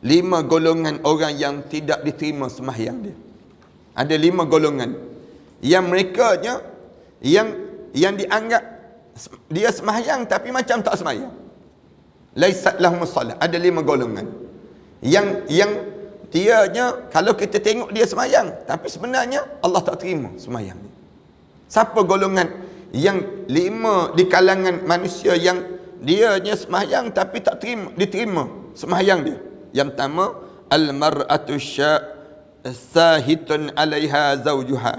5 golongan orang yang tidak diterima sembahyang dia. Ada 5 golongan yang merekanya yang dianggap dia sembahyang tapi macam tak sembahyang. Laisat lahumus salat. Ada 5 golongan yang dianya kalau kita tengok dia sembahyang tapi sebenarnya Allah tak terima sembahyang dia. Siapa golongan yang 5 di kalangan manusia yang dianya sembahyang tapi tak diterima sembahyang dia? Yang pertama, al-mar'atu sahitun 'alaiha zawjuha.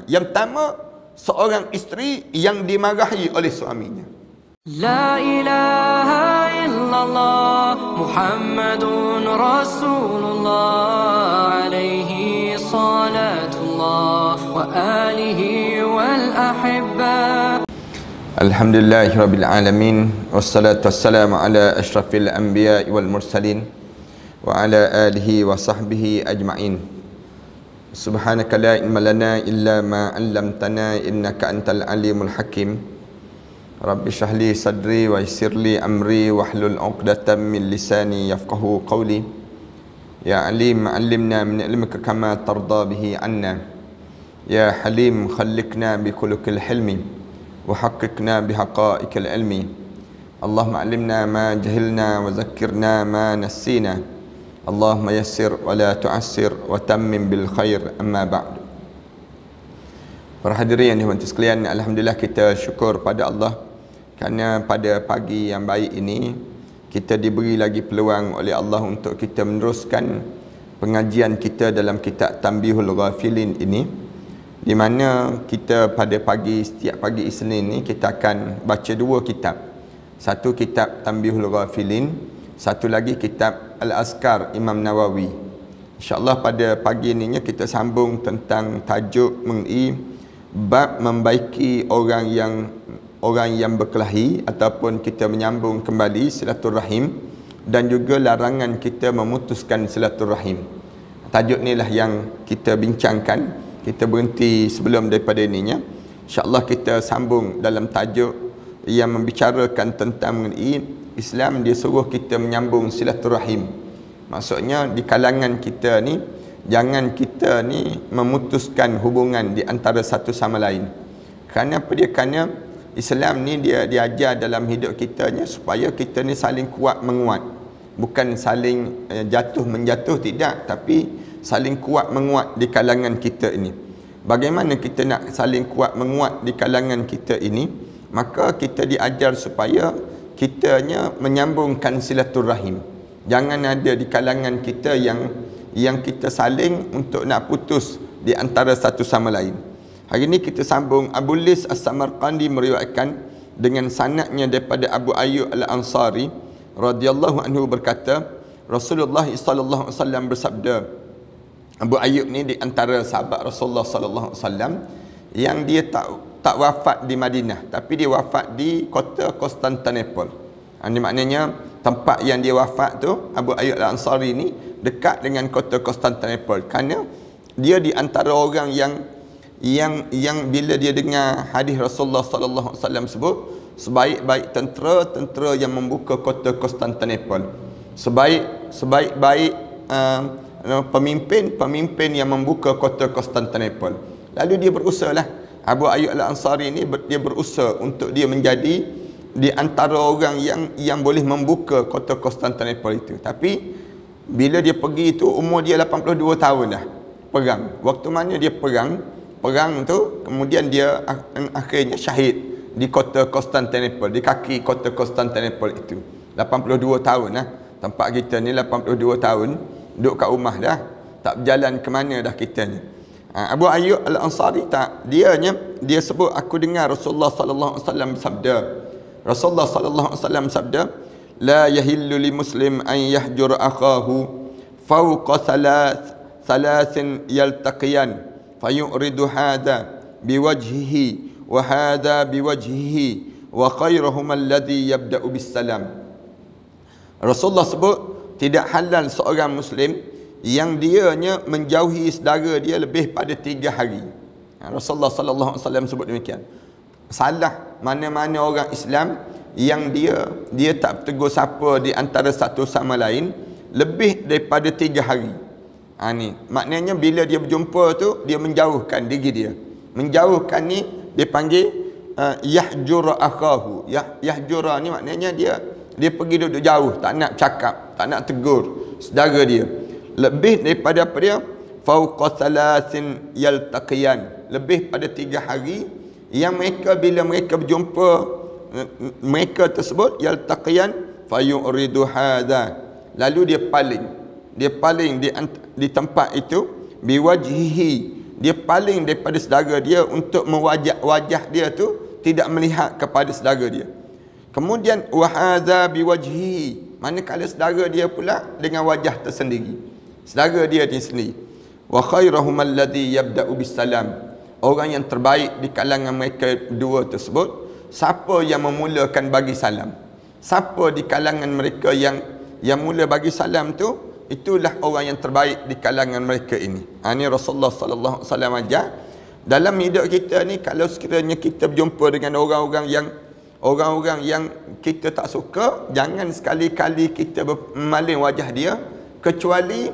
Yang pertama, seorang isteri yang dimarahi oleh suaminya. La ilaha illallah Muhammadun Rasulullah alaihi salatullah wa alihi wal ahibba. Alhamdulillahirabbil alamin wassalatu wassalamu ala asyrafil anbiya'i wal mursalin wa ala alihi wa sahbihi ajma'in. Subhanaka la ilma lana illa ma 'allamtana innaka antal alimul hakim. Rabbi shrah li sadri wa yassir li amri wahlul 'uqdatam min lisani yafqahu qawli. Ya alim 'allimna min ilmika kama tarda bihi 'anna. Ya halim khalliqna bi khuluqil hilmi wa haqqqiqna bi haqa'iqil ilmi. Allahumma 'allimna ma jahilna wa zakkirna ma nassina. Allahumma yassir wa la tu'assir wa tammim bil khair, amma ba'du. Para hadirin yang dihormati sekalian, alhamdulillah kita syukur pada Allah kerana pada pagi yang baik ini kita diberi lagi peluang oleh Allah untuk kita meneruskan pengajian kita dalam kitab Tanbihul Ghafilin ini, di mana kita pada setiap pagi Isnin ni kita akan baca 2 kitab. Satu kitab Tanbihul Ghafilin, satu lagi kitab Al-Azkar Imam Nawawi. InsyaAllah pada pagi ininya kita sambung tentang tajuk mengenai bab membaiki orang yang berkelahi, ataupun kita menyambung kembali silaturahim, dan juga larangan kita memutuskan silaturahim. Tajuk inilah yang kita bincangkan. Kita berhenti sebelum daripada ininya. InsyaAllah kita sambung dalam tajuk yang membicarakan tentang mengenai Islam dia suruh kita menyambung silaturahim. Maksudnya di kalangan kita ni, jangan kita ni memutuskan hubungan di antara satu sama lain. Kerana apa dia? Kerana Islam ni dia diajar dalam hidup kita ni supaya kita ni saling kuat menguat. Bukan saling jatuh menjatuh, tidak, tapi saling kuat menguat di kalangan kita ini. Bagaimana kita nak saling kuat menguat di kalangan kita ini? Maka kita diajar supaya kitanya menyambungkan silaturahim. Jangan ada di kalangan kita yang kita saling untuk nak putus di antara satu sama lain. Hari ini kita sambung. Abu Lis As-Samarqandi meriwayatkan dengan sanadnya daripada Abu Ayyub Al-Ansari radhiyallahu anhu berkata, Rasulullah sallallahu alaihi wasallam bersabda. Abu Ayyub ni di antara sahabat Rasulullah sallallahu alaihi wasallam yang dia tak wafat di Madinah, tapi dia wafat di kota Konstantinopel. Ini maknanya tempat yang dia wafat tu, Abu Ayyub Al-Ansari ni dekat dengan kota Konstantinopel, kerana dia di antara orang yang bila dia dengar hadis Rasulullah sallallahu alaihi wasallam sebut sebaik-baik tentera yang membuka kota Konstantinopel, sebaik-baik pemimpin yang membuka kota Konstantinopel. Lalu dia berusahalah, Abu Ayyub Al-Ansari ni dia berusaha untuk dia menjadi di antara orang yang boleh membuka kota Konstantinopel itu. Tapi bila dia pergi itu umur dia 82 tahun dah. Perang. Waktu mana dia perang tu, kemudian dia akhirnya syahid di kota Konstantinopel, di kaki kota Konstantinopel itu. 82 tahun lah. Tempat kita ni 82 tahun duduk kat rumah dah. Tak berjalan ke mana dah kita ni. Abu Ayyub Al-Ansari dia sebut, aku dengar Rasulullah sallallahu alaihi wasallam sabda. Rasulullah sallallahu alaihi wasallam sabda, la yahillu li muslim an yahjur akhahu fawqa thalathin yaltaqiyan fayuridu hadha biwajhihi wa hadha biwajhihi wa khairuhum alladhi yabda'u bis salam. Rasulullah sebut tidak halal seorang muslim yang dianya menjauhi saudara dia lebih pada 3 hari. Rasulullah sallallahu alaihi wasallam sebut demikian. Salah mana-mana orang Islam yang dia tak tegur siapa di antara satu sama lain lebih daripada 3 hari. Ni maknanya bila dia berjumpa tu dia menjauhkan diri dia. Menjauhkan ni dia panggil yahjura akhahu. Yahjura ni maknanya dia pergi duduk jauh, tak nak cakap, tak nak tegur saudara dia. Lebih daripada apa dia? Fauqa thalathin yaltaqiyan. Lebih pada 3 hari yang mereka bila mereka berjumpa, mereka tersebut yaltaqiyan fayuridu hadha. Lalu dia paling di tempat itu biwajhihi, dia paling daripada saudara dia untuk wajah dia tu tidak melihat kepada saudara dia. Kemudian wahadha biwajhihi, manakala saudara dia pula dengan wajah tersendiri, saudara dia di sendiri. Wa khairuhum alladhi yabda'u bisalam, orang yang terbaik di kalangan mereka dua tersebut siapa yang memulakan bagi salam. Siapa di kalangan mereka yang mula bagi salam tu, itulah orang yang terbaik di kalangan mereka ini. Ini Rasulullah sallallahu alaihi wasallam ajar dalam hidup kita ni, kalau sekiranya kita berjumpa dengan orang-orang yang kita tak suka, jangan sekali-kali kita memalin wajah dia kecuali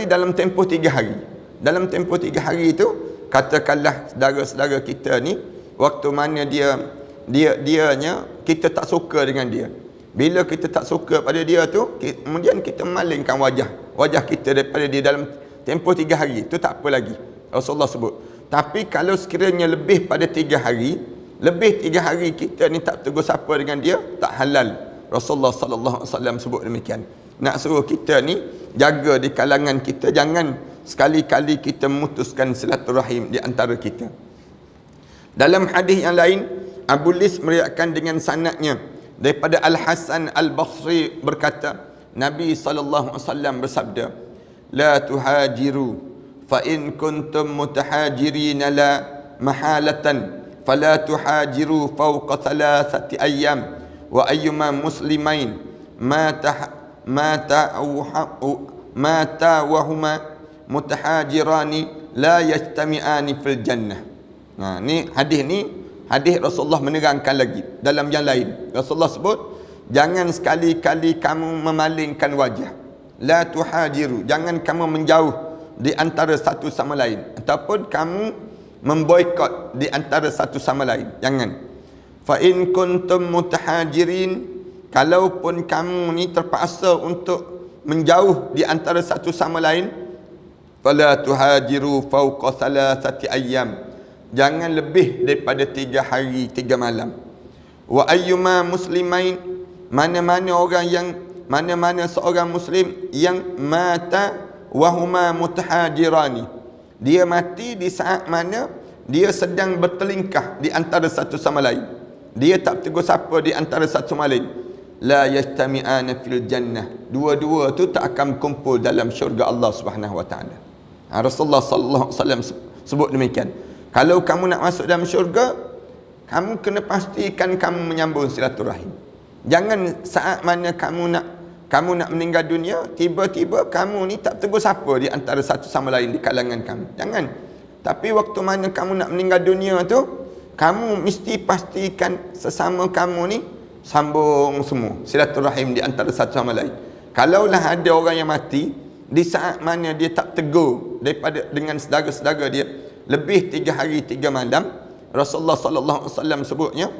dalam tempoh 3 hari. Dalam tempoh 3 hari itu, katakanlah saudara-saudara kita ni waktu mana dianya kita tak suka dengan dia. Bila kita tak suka pada dia tu, kemudian kita memalingkan wajah kita daripada dia dalam tempoh 3 hari, itu tak apa lagi, Rasulullah sebut. Tapi kalau sekiranya lebih pada 3 hari, lebih 3 hari kita ni tak tegur siapa dengan dia, tak halal. Rasulullah sallallahu alaihi wasallam sebut demikian. Nak suruh kita ni jaga di kalangan kita, jangan sekali-kali kita memutuskan silaturahim di antara kita. Dalam hadis yang lain, Abu Lis meriwayatkan dengan sanadnya daripada Al-Hasan Al-Basri berkata, Nabi sallallahu alaihi wasallam bersabda, la tuhajiru fa in kuntum mutahajirin la mahalatan fala tuhajiru fawqa 3 ayyam wa ayyuma muslimain mata wa huma mutahajirani la yajtami'ani fil jannah. Ni hadis Rasulullah menerangkan lagi dalam yang lain. Rasulullah sebut, jangan sekali-kali kamu memalingkan wajah. La tuhajiru, jangan kamu menjauh di antara satu sama lain, ataupun kamu memboikot di antara satu sama lain. Jangan. Fa in kuntum mutahajirin, kalaupun kamu ni terpaksa untuk menjauh di antara satu sama lain, fala tuhajiru fawqa 3 ayyam, jangan lebih daripada 3 hari 3 malam. Wa ayyuma muslimain, mana-mana seorang muslim yang mata wa huma mutahajirani, dia mati di saat mana dia sedang bertelingkah di antara satu sama lain, dia tak tegur siapa di antara satu sama lain, la yajtami'ana fil jannah, dua-dua tu tak akan kumpul dalam syurga Allah Subhanahu wa taala. Rasulullah sallallahu alaihi wasallam sebut demikian. Kalau kamu nak masuk dalam syurga, kamu kena pastikan kamu menyambung silaturahim. Jangan saat mana kamu nak meninggal dunia, tiba-tiba kamu ni tak tegur siapa di antara satu sama lain di kalangan kamu. Jangan. Tapi waktu mana kamu nak meninggal dunia tu, kamu mesti pastikan sesama kamu ni sambung semua silaturahim di antara satu sama lain. Kalaulah ada orang yang mati di saat mana dia tak tegur dengan saudara-saudara dia lebih 3 hari 3 malam, Rasulullah sallallahu alaihi wasallam sebutnya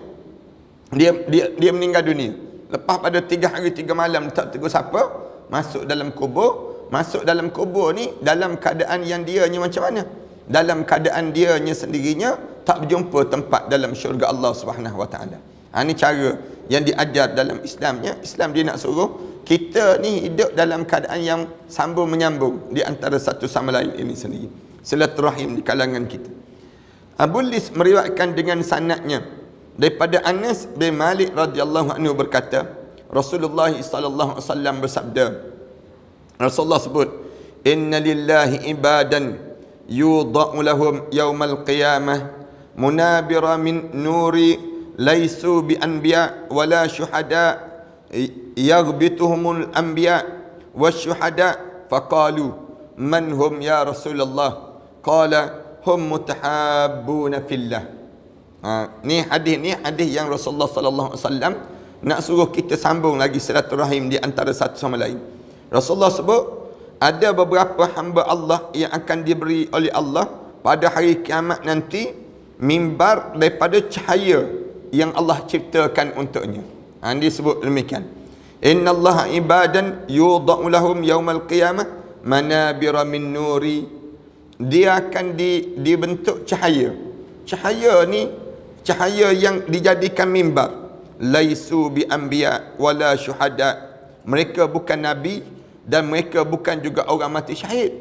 dia meninggal dunia. Lepas pada 3 hari 3 malam tak tegur siapa, masuk dalam kubur. Masuk dalam kubur ni dalam keadaan yang dianya macam mana? Dalam keadaan dianya sendirinya tak berjumpa tempat dalam syurga Allah Subhanahu wa taala. Ini cara yang diajar dalam Islamnya. Islam dia nak suruh kita ni hidup dalam keadaan yang sambung menyambung di antara satu sama lain ini sendiri. Silaturahim di kalangan kita. Abu Lis meriwayatkan dengan sanadnya daripada Anas bin Malik radhiyallahu anhu berkata, Rasulullah sallallahu alaihi wasallam bersabda, Rasulullah sebut, inna lillahi ibadan yudha'u lahum yaumal qiyamah munabira min nuri laisu bi anbiya wala syuhada yaghbituhumul anbiya wasyuhada faqalu man hum ya Rasulullah qala hum mutahabbuna fillah. Ni hadis yang Rasulullah sallallahu alaihi wasallam nak suruh kita sambung lagi silaturahim di antara satu sama lain. Rasulullah sebut ada beberapa hamba Allah yang akan diberi oleh Allah pada hari kiamat nanti mimbar daripada cahaya yang Allah ciptakan untuknya. Dia sebut demikian. Innallaha ibadan yudha'u lahum yaumal qiyamah manabira min nuri. Dia akan dibentuk cahaya. Cahaya ni cahaya yang dijadikan mimbar. Laisu bi anbiya wala syuhada. Mereka bukan nabi dan mereka bukan juga orang mati syahid.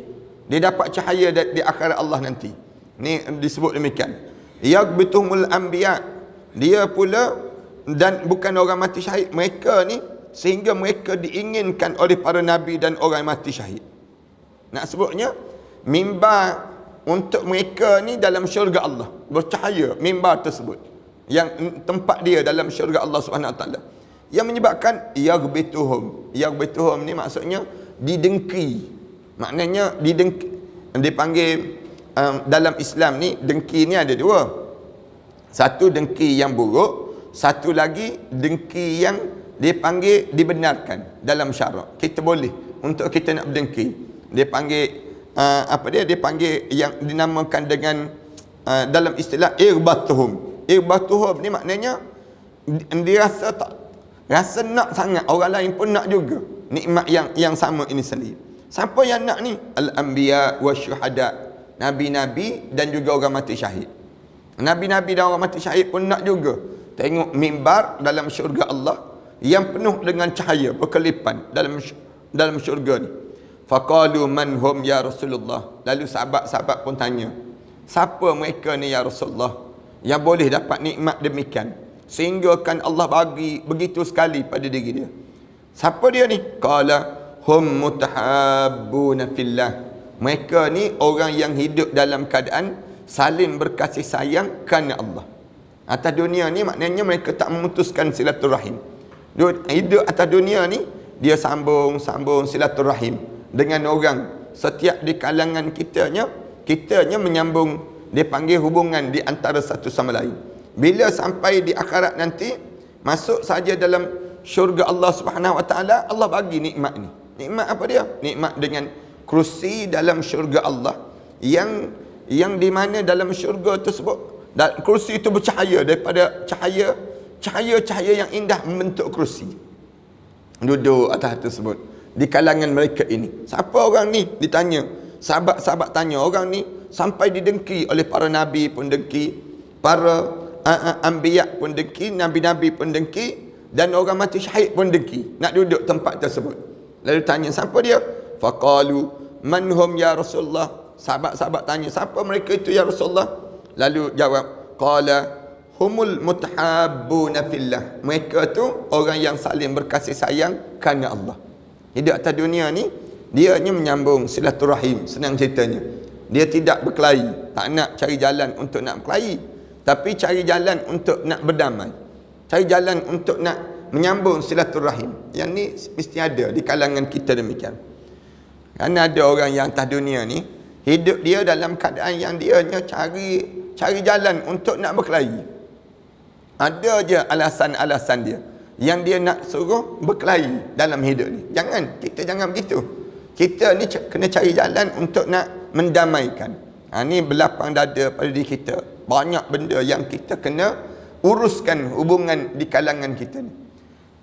Dia dapat cahaya di akhirat Allah nanti. Ni disebut demikian. Yaghbituhumul anbiya. Dia pula dan bukan orang mati syahid. Mereka ni sehingga mereka diinginkan oleh para nabi dan orang mati syahid. Nak sebutnya mimbar untuk mereka ni dalam syurga Allah, bercahaya mimbar tersebut yang tempat dia dalam syurga Allah Subhanahu Wa Taala, yang menyebabkan yaghbituhum ni maksudnya didengki. Maknanya didengki, dipanggil dalam Islam ni dengki ni ada dua. Satu dengki yang buruk, satu lagi dengki yang dipanggil dibenarkan dalam syarak. Kita boleh untuk kita nak berdengki. Dia panggil dia panggil yang dinamakan dengan dalam istilah irbatuhum. Irbatuhum ni maknanya dia rasa nak sangat, orang lain pun nak juga nikmat yang sama ini sendiri. Siapa yang nak ni? Al-anbiya wasyuhada. Nabi-nabi dan juga orang mati syahid. Nabi-nabi dan orang mati syahid pun nak juga tengok mimbar dalam syurga Allah yang penuh dengan cahaya berkelipan dalam syurga ni. Faqalu man hum ya Rasulullah. Lalu sahabat-sahabat pun tanya, siapa mereka ni ya Rasulullah yang boleh dapat nikmat demikian sehingga kan Allah bagi begitu sekali pada diri dia? Siapa dia ni? Qala hum mutahabbuna fillah. Mereka ni orang yang hidup dalam keadaan saling berkasih sayang kerana Allah. Atas dunia ni maknanya mereka tak memutuskan silaturahim. Hidup atas dunia ni dia sambung silaturahim dengan orang setiap di kalangan kitanya menyambung, dia panggil hubungan di antara satu sama lain. Bila sampai di akhirat nanti, masuk saja dalam syurga Allah Subhanahu Wa Taala, Allah bagi nikmat ni. Nikmat apa dia? Nikmat dengan kerusi dalam syurga Allah yang di mana dalam syurga tersebut kerusi itu bercahaya daripada cahaya yang indah membentuk kerusi. Duduk atas tersebut di kalangan mereka ini. Siapa orang ni? Ditanya. Sahabat-sahabat tanya, orang ni sampai didengki oleh para nabi pun dengki, para anbiya pun dengki, nabi-nabi pun dengki, dan orang mati syahid pun dengki nak duduk tempat tersebut. Lalu tanya, siapa dia? Faqalu man hum ya Rasulullah. Sahabat-sahabat tanya, siapa mereka itu ya Rasulullah? Lalu jawab, qala humul mutahabbuna fillah. Mereka tu orang yang saling berkasih sayang kerana Allah. Hidup atas dunia ni dia hanya menyambung silaturahim, senang ceritanya. Dia tidak berkelahi, tak nak cari jalan untuk nak berkelahi, tapi cari jalan untuk nak berdamai, cari jalan untuk nak menyambung silaturahim. Yang ni mesti ada di kalangan kita demikian. Kerana ada orang yang atas dunia ni hidup dia dalam keadaan yang dia hanya cari jalan untuk nak berkelahi. Ada je alasan-alasan dia yang dia nak suruh berkelahi dalam hidup ni. Kita jangan begitu. Kita ni kena cari jalan untuk nak mendamaikan. Ni berlapang dada pada diri kita. Banyak benda yang kita kena uruskan hubungan di kalangan kita ni.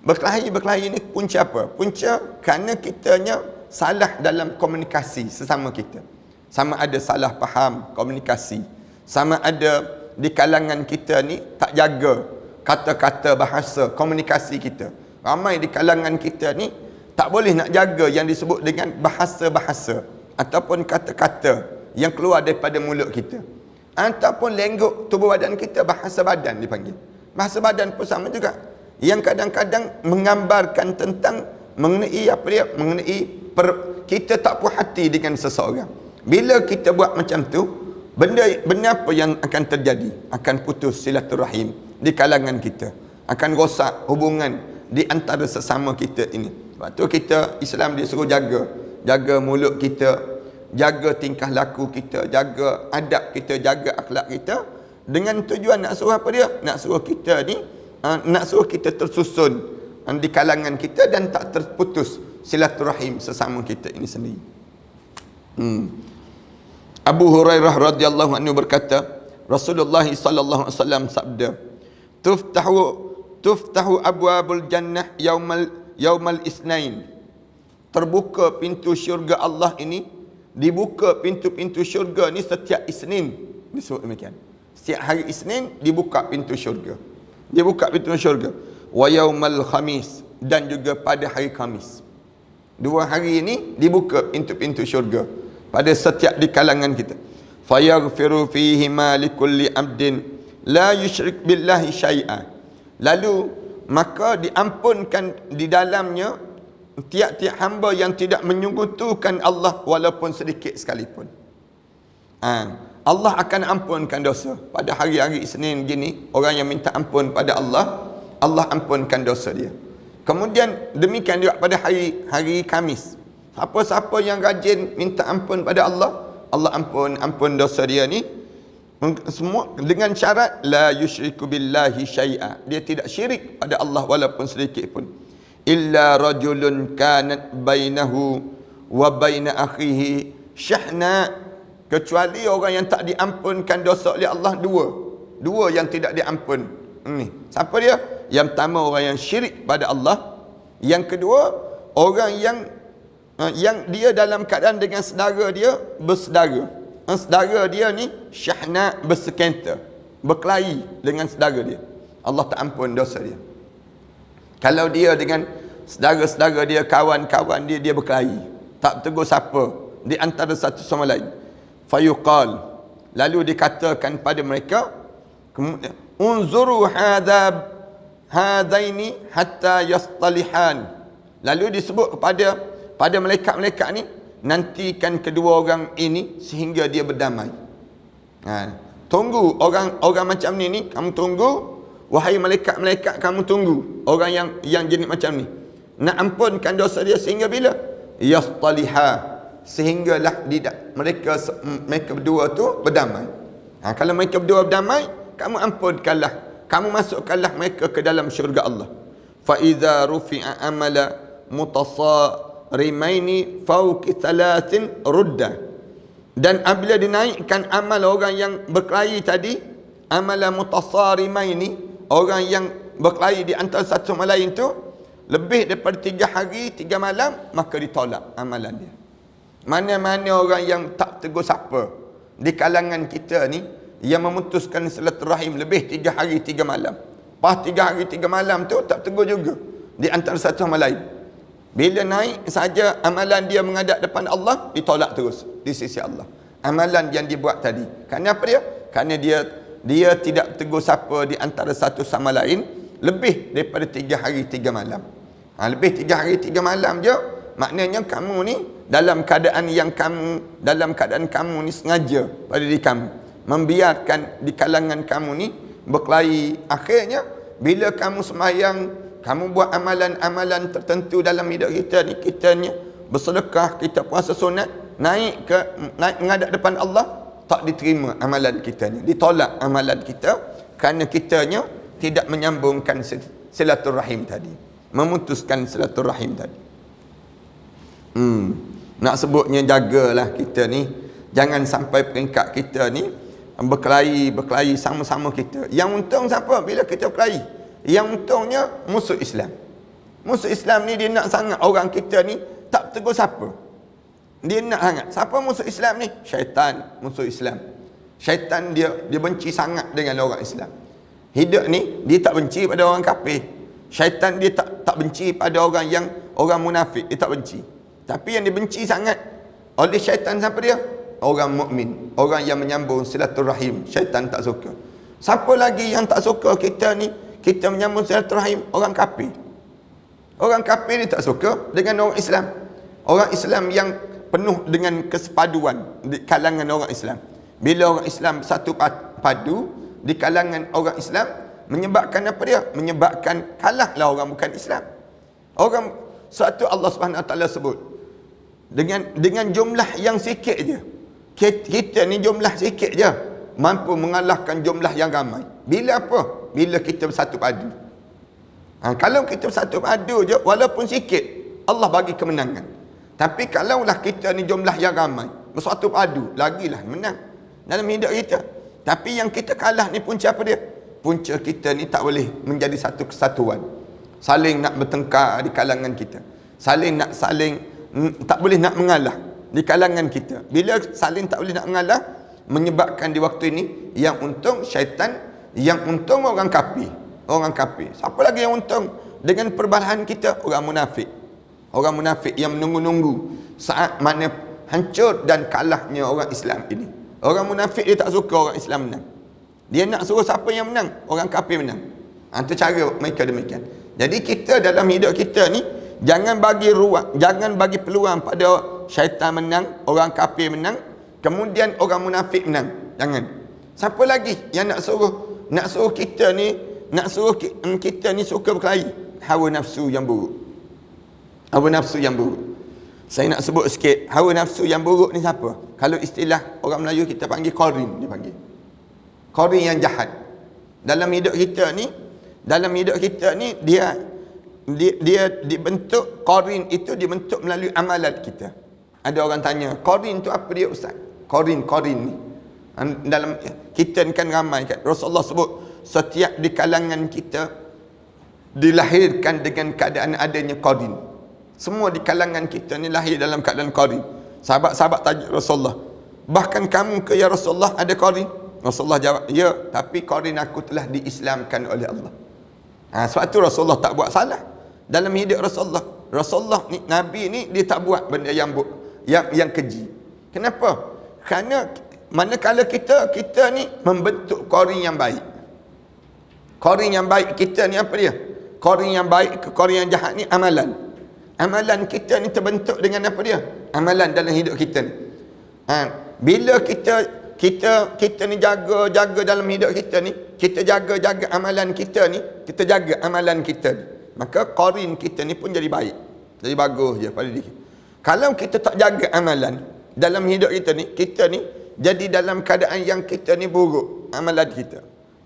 Berkelahi ni punca apa? Punca kerana kitanya salah dalam komunikasi sesama kita. Sama ada salah faham komunikasi, sama ada di kalangan kita ni tak jaga kata-kata bahasa komunikasi kita. Ramai di kalangan kita ni tak boleh nak jaga yang disebut dengan bahasa-bahasa ataupun kata-kata yang keluar daripada mulut kita, ataupun lenggok tubuh badan kita, bahasa badan dipanggil. Bahasa badan pun sama juga, yang kadang-kadang menggambarkan tentang mengenai apa dia, kita tak puas hati dengan seseorang. Bila kita buat macam tu, benda apa yang akan terjadi? Akan putus silaturahim di kalangan kita, akan rosak hubungan di antara sesama kita ini. Sebab tu kita, Islam dia suruh jaga mulut kita, jaga tingkah laku kita, jaga adab kita, jaga akhlak kita, dengan tujuan nak suruh apa dia? Nak suruh kita ni nak suruh kita tersusun di kalangan kita dan tak terputus silaturahim sesama kita ini sendiri. Abu Hurairah radhiyallahu anhu berkata, Rasulullah sallallahu alaihi wasallam sabda, tuftahu abwabul jannah yaumal isnain. Terbuka pintu syurga Allah ini, dibuka pintu-pintu syurga ni setiap Isnin. Disebut demikian. Setiap hari Isnin dibuka pintu syurga. Dibuka pintu syurga. Wa yaumal khamis, dan juga pada hari Khamis. Dua hari ini dibuka pintu-pintu syurga pada setiap di kalangan kita. Fayaghfiru fihi ma likulli abdin la yusyrik billahi syai'a. Lalu maka diampunkan di dalamnya tiap-tiap hamba yang tidak menyekutukan Allah walaupun sedikit sekalipun. Allah akan ampunkan dosa. Pada hari-hari Isnin gini, orang yang minta ampun pada Allah, Allah ampunkan dosa dia. Kemudian demikian juga pada hari Khamis. Siapa-siapa yang rajin minta ampun pada Allah, Allah ampun dosa dia ni. Semua dengan syarat la yusyriku billahi syai'a. Dia tidak syirik pada Allah walaupun sedikit pun. Illa rajulun kanat bainahu wa baina akhihi syahna. Kecuali orang yang tak diampunkan dosa oleh Allah, dua yang tidak diampun. Siapa dia? Yang pertama orang yang syirik pada Allah. Yang kedua orang yang dia dalam keadaan dengan saudara dia bersaudara. Saudara dia ni syahna, bersekenter, berkelahi dengan saudara dia. Allah tak ampun dosa dia. Kalau dia dengan saudara-saudara dia, kawan-kawan dia berkelahi, tak tegur siapa di antara satu sama lain. Fayuqal, lalu dikatakan pada mereka, unzuru hadaini hatta yastalihan. Lalu disebut pada malaikat-malaikat ni, nantikan kedua orang ini sehingga dia berdamai. Tunggu orang macam ni kamu tunggu, wahai malaikat-malaikat, kamu tunggu orang yang jenis macam ni. Nak ampunkan dosa dia sehingga bila? Yastaliha, sehinggalah mereka berdua tu berdamai. Kalau mereka berdua berdamai, kamu ampunkanlah, kamu masukkanlah mereka ke dalam syurga Allah. Fa idza rufi'a amala mutasarimaini fawqi thalathin rudda. Dan apabila dinaikkan amal orang yang berkelahi tadi, amala mutasarimaini, orang yang berkelahi di antara satu sama lain tu lebih daripada 3 hari 3 malam, maka ditolak amalan dia. Mana-mana orang yang tak tegur siapa di kalangan kita ni yang memutuskan silaturahim lebih 3 hari 3 malam, pas 3 hari 3 malam tu tak tegur juga di antara satu sama lain, bila naik saja amalan dia menghadap depan Allah, ditolak terus di sisi Allah amalan yang dibuat tadi. Kerana apa dia? Kerana dia tidak tegur siapa di antara satu sama lain lebih daripada 3 hari 3 malam. Lebih 3 hari 3 malam je, maknanya kamu ni dalam keadaan kamu ni sengaja pada diri kamu membiarkan di kalangan kamu ni berkelahi. Akhirnya bila kamu sembahyang, kamu buat amalan-amalan tertentu dalam hidup kita ni bersedekah, kita puasa sunat, naik menghadap depan Allah, tak diterima amalan kita ni, ditolak amalan kita kerana kitanya tidak menyambungkan silaturahim tadi, memutuskan silaturahim tadi. Nak sebutnya jagalah kita ni, jangan sampai peringkat kita ni berkelahi sama-sama kita. Yang untung siapa bila kita berkelahi? Yang untungnya musuh Islam. Musuh Islam ni dia nak sangat orang kita ni tak tegur siapa. Dia nak sangat. Siapa musuh Islam ni? Syaitan musuh Islam. Syaitan dia benci sangat dengan orang Islam. Hidup ni dia tak benci pada orang kafir. Syaitan dia tak benci pada orang munafik, dia tak benci. Tapi yang dibenci sangat oleh syaitan siapa dia? Orang mukmin, orang yang menyambung silaturahim. Syaitan tak suka. Siapa lagi yang tak suka kita ni, kita menyambung silaturahim? Orang kafir. Orang kafir dia tak suka dengan orang Islam. Orang Islam yang penuh dengan kesepaduan di kalangan orang Islam. Bila orang Islam satu padu di kalangan orang Islam, menyebabkan apa dia? Menyebabkan kalahlah orang bukan Islam. Orang satu Allah Subhanahu Wa Taala sebut dengan jumlah yang sikit je. Kita ni jumlah sikit je mampu mengalahkan jumlah yang ramai. Bila apa? Bila kita bersatu padu. Kalau kita bersatu padu je, walaupun sikit, Allah bagi kemenangan. Tapi kalaulah kita ni jumlah yang ramai, bersatu padu, lagilah menang dalam hidup kita. Tapi yang kita kalah ni punca apa dia? Punca kita ni tak boleh menjadi satu kesatuan. Saling nak bertengkar di kalangan kita. Tak boleh nak mengalah di kalangan kita. Bila saling tak boleh nak mengalah, menyebabkan di waktu ini yang untung syaitan, yang untung orang kafir. Orang kafir. Siapa lagi yang untung dengan perbalahan kita? Orang munafik. Orang munafik yang menunggu-nunggu saat mana hancur dan kalahnya orang Islam ini. Orang munafik dia tak suka orang Islam menang. Dia nak suruh siapa yang menang? Orang kafir menang. Itu cara mereka demikian. Jadi kita dalam hidup kita ni, jangan bagi ruang, jangan bagi peluang pada syaitan menang, orang kafir menang, kemudian orang munafik menang. Jangan. Siapa lagi yang nak suruh kita ni, kita ni suka berkelahi? Hawa nafsu yang buruk. Hawa nafsu yang buruk. Saya nak sebut sikit, hawa nafsu yang buruk ni siapa? Kalau istilah orang Melayu kita panggil qarin, dia panggil. Qarin yang jahat. Dalam hidup kita ni, dia dibentuk, qarin itu dibentuk melalui amalan kita. Ada orang tanya, qarin tu apa dia ustaz? Qarin ni. Dalam kita ni kan ramai kan. Rasulullah sebut setiap di kalangan kita dilahirkan dengan keadaan adanya qarin. Semua di kalangan kita ni lahir dalam keadaan qarin. Sahabat-sahabat tanya Rasulullah, bahkan kamu ke ya Rasulullah ada qarin? Rasulullah jawab, ya, tapi qarin aku telah diislamkan oleh Allah. Sebab tu Rasulullah tak buat salah dalam hidup Rasulullah. Rasulullah ni, Nabi ni, dia tak buat benda yang keji. Kenapa? Kerana manakala kita ni membentuk qarin yang baik. Qarin yang baik kita ni apa dia? Qarin yang baik ke qarin yang jahat ni amalan. Amalan kita ni terbentuk dengan apa dia? Amalan dalam hidup kita ni. Bila kita ni jaga dalam hidup kita ni, kita jaga amalan kita ni, maka qarin kita ni pun jadi baik. Jadi bagus je pada diri. Kalau kita tak jaga amalan dalam hidup kita ni jadi dalam keadaan yang kita ni buruk, amalan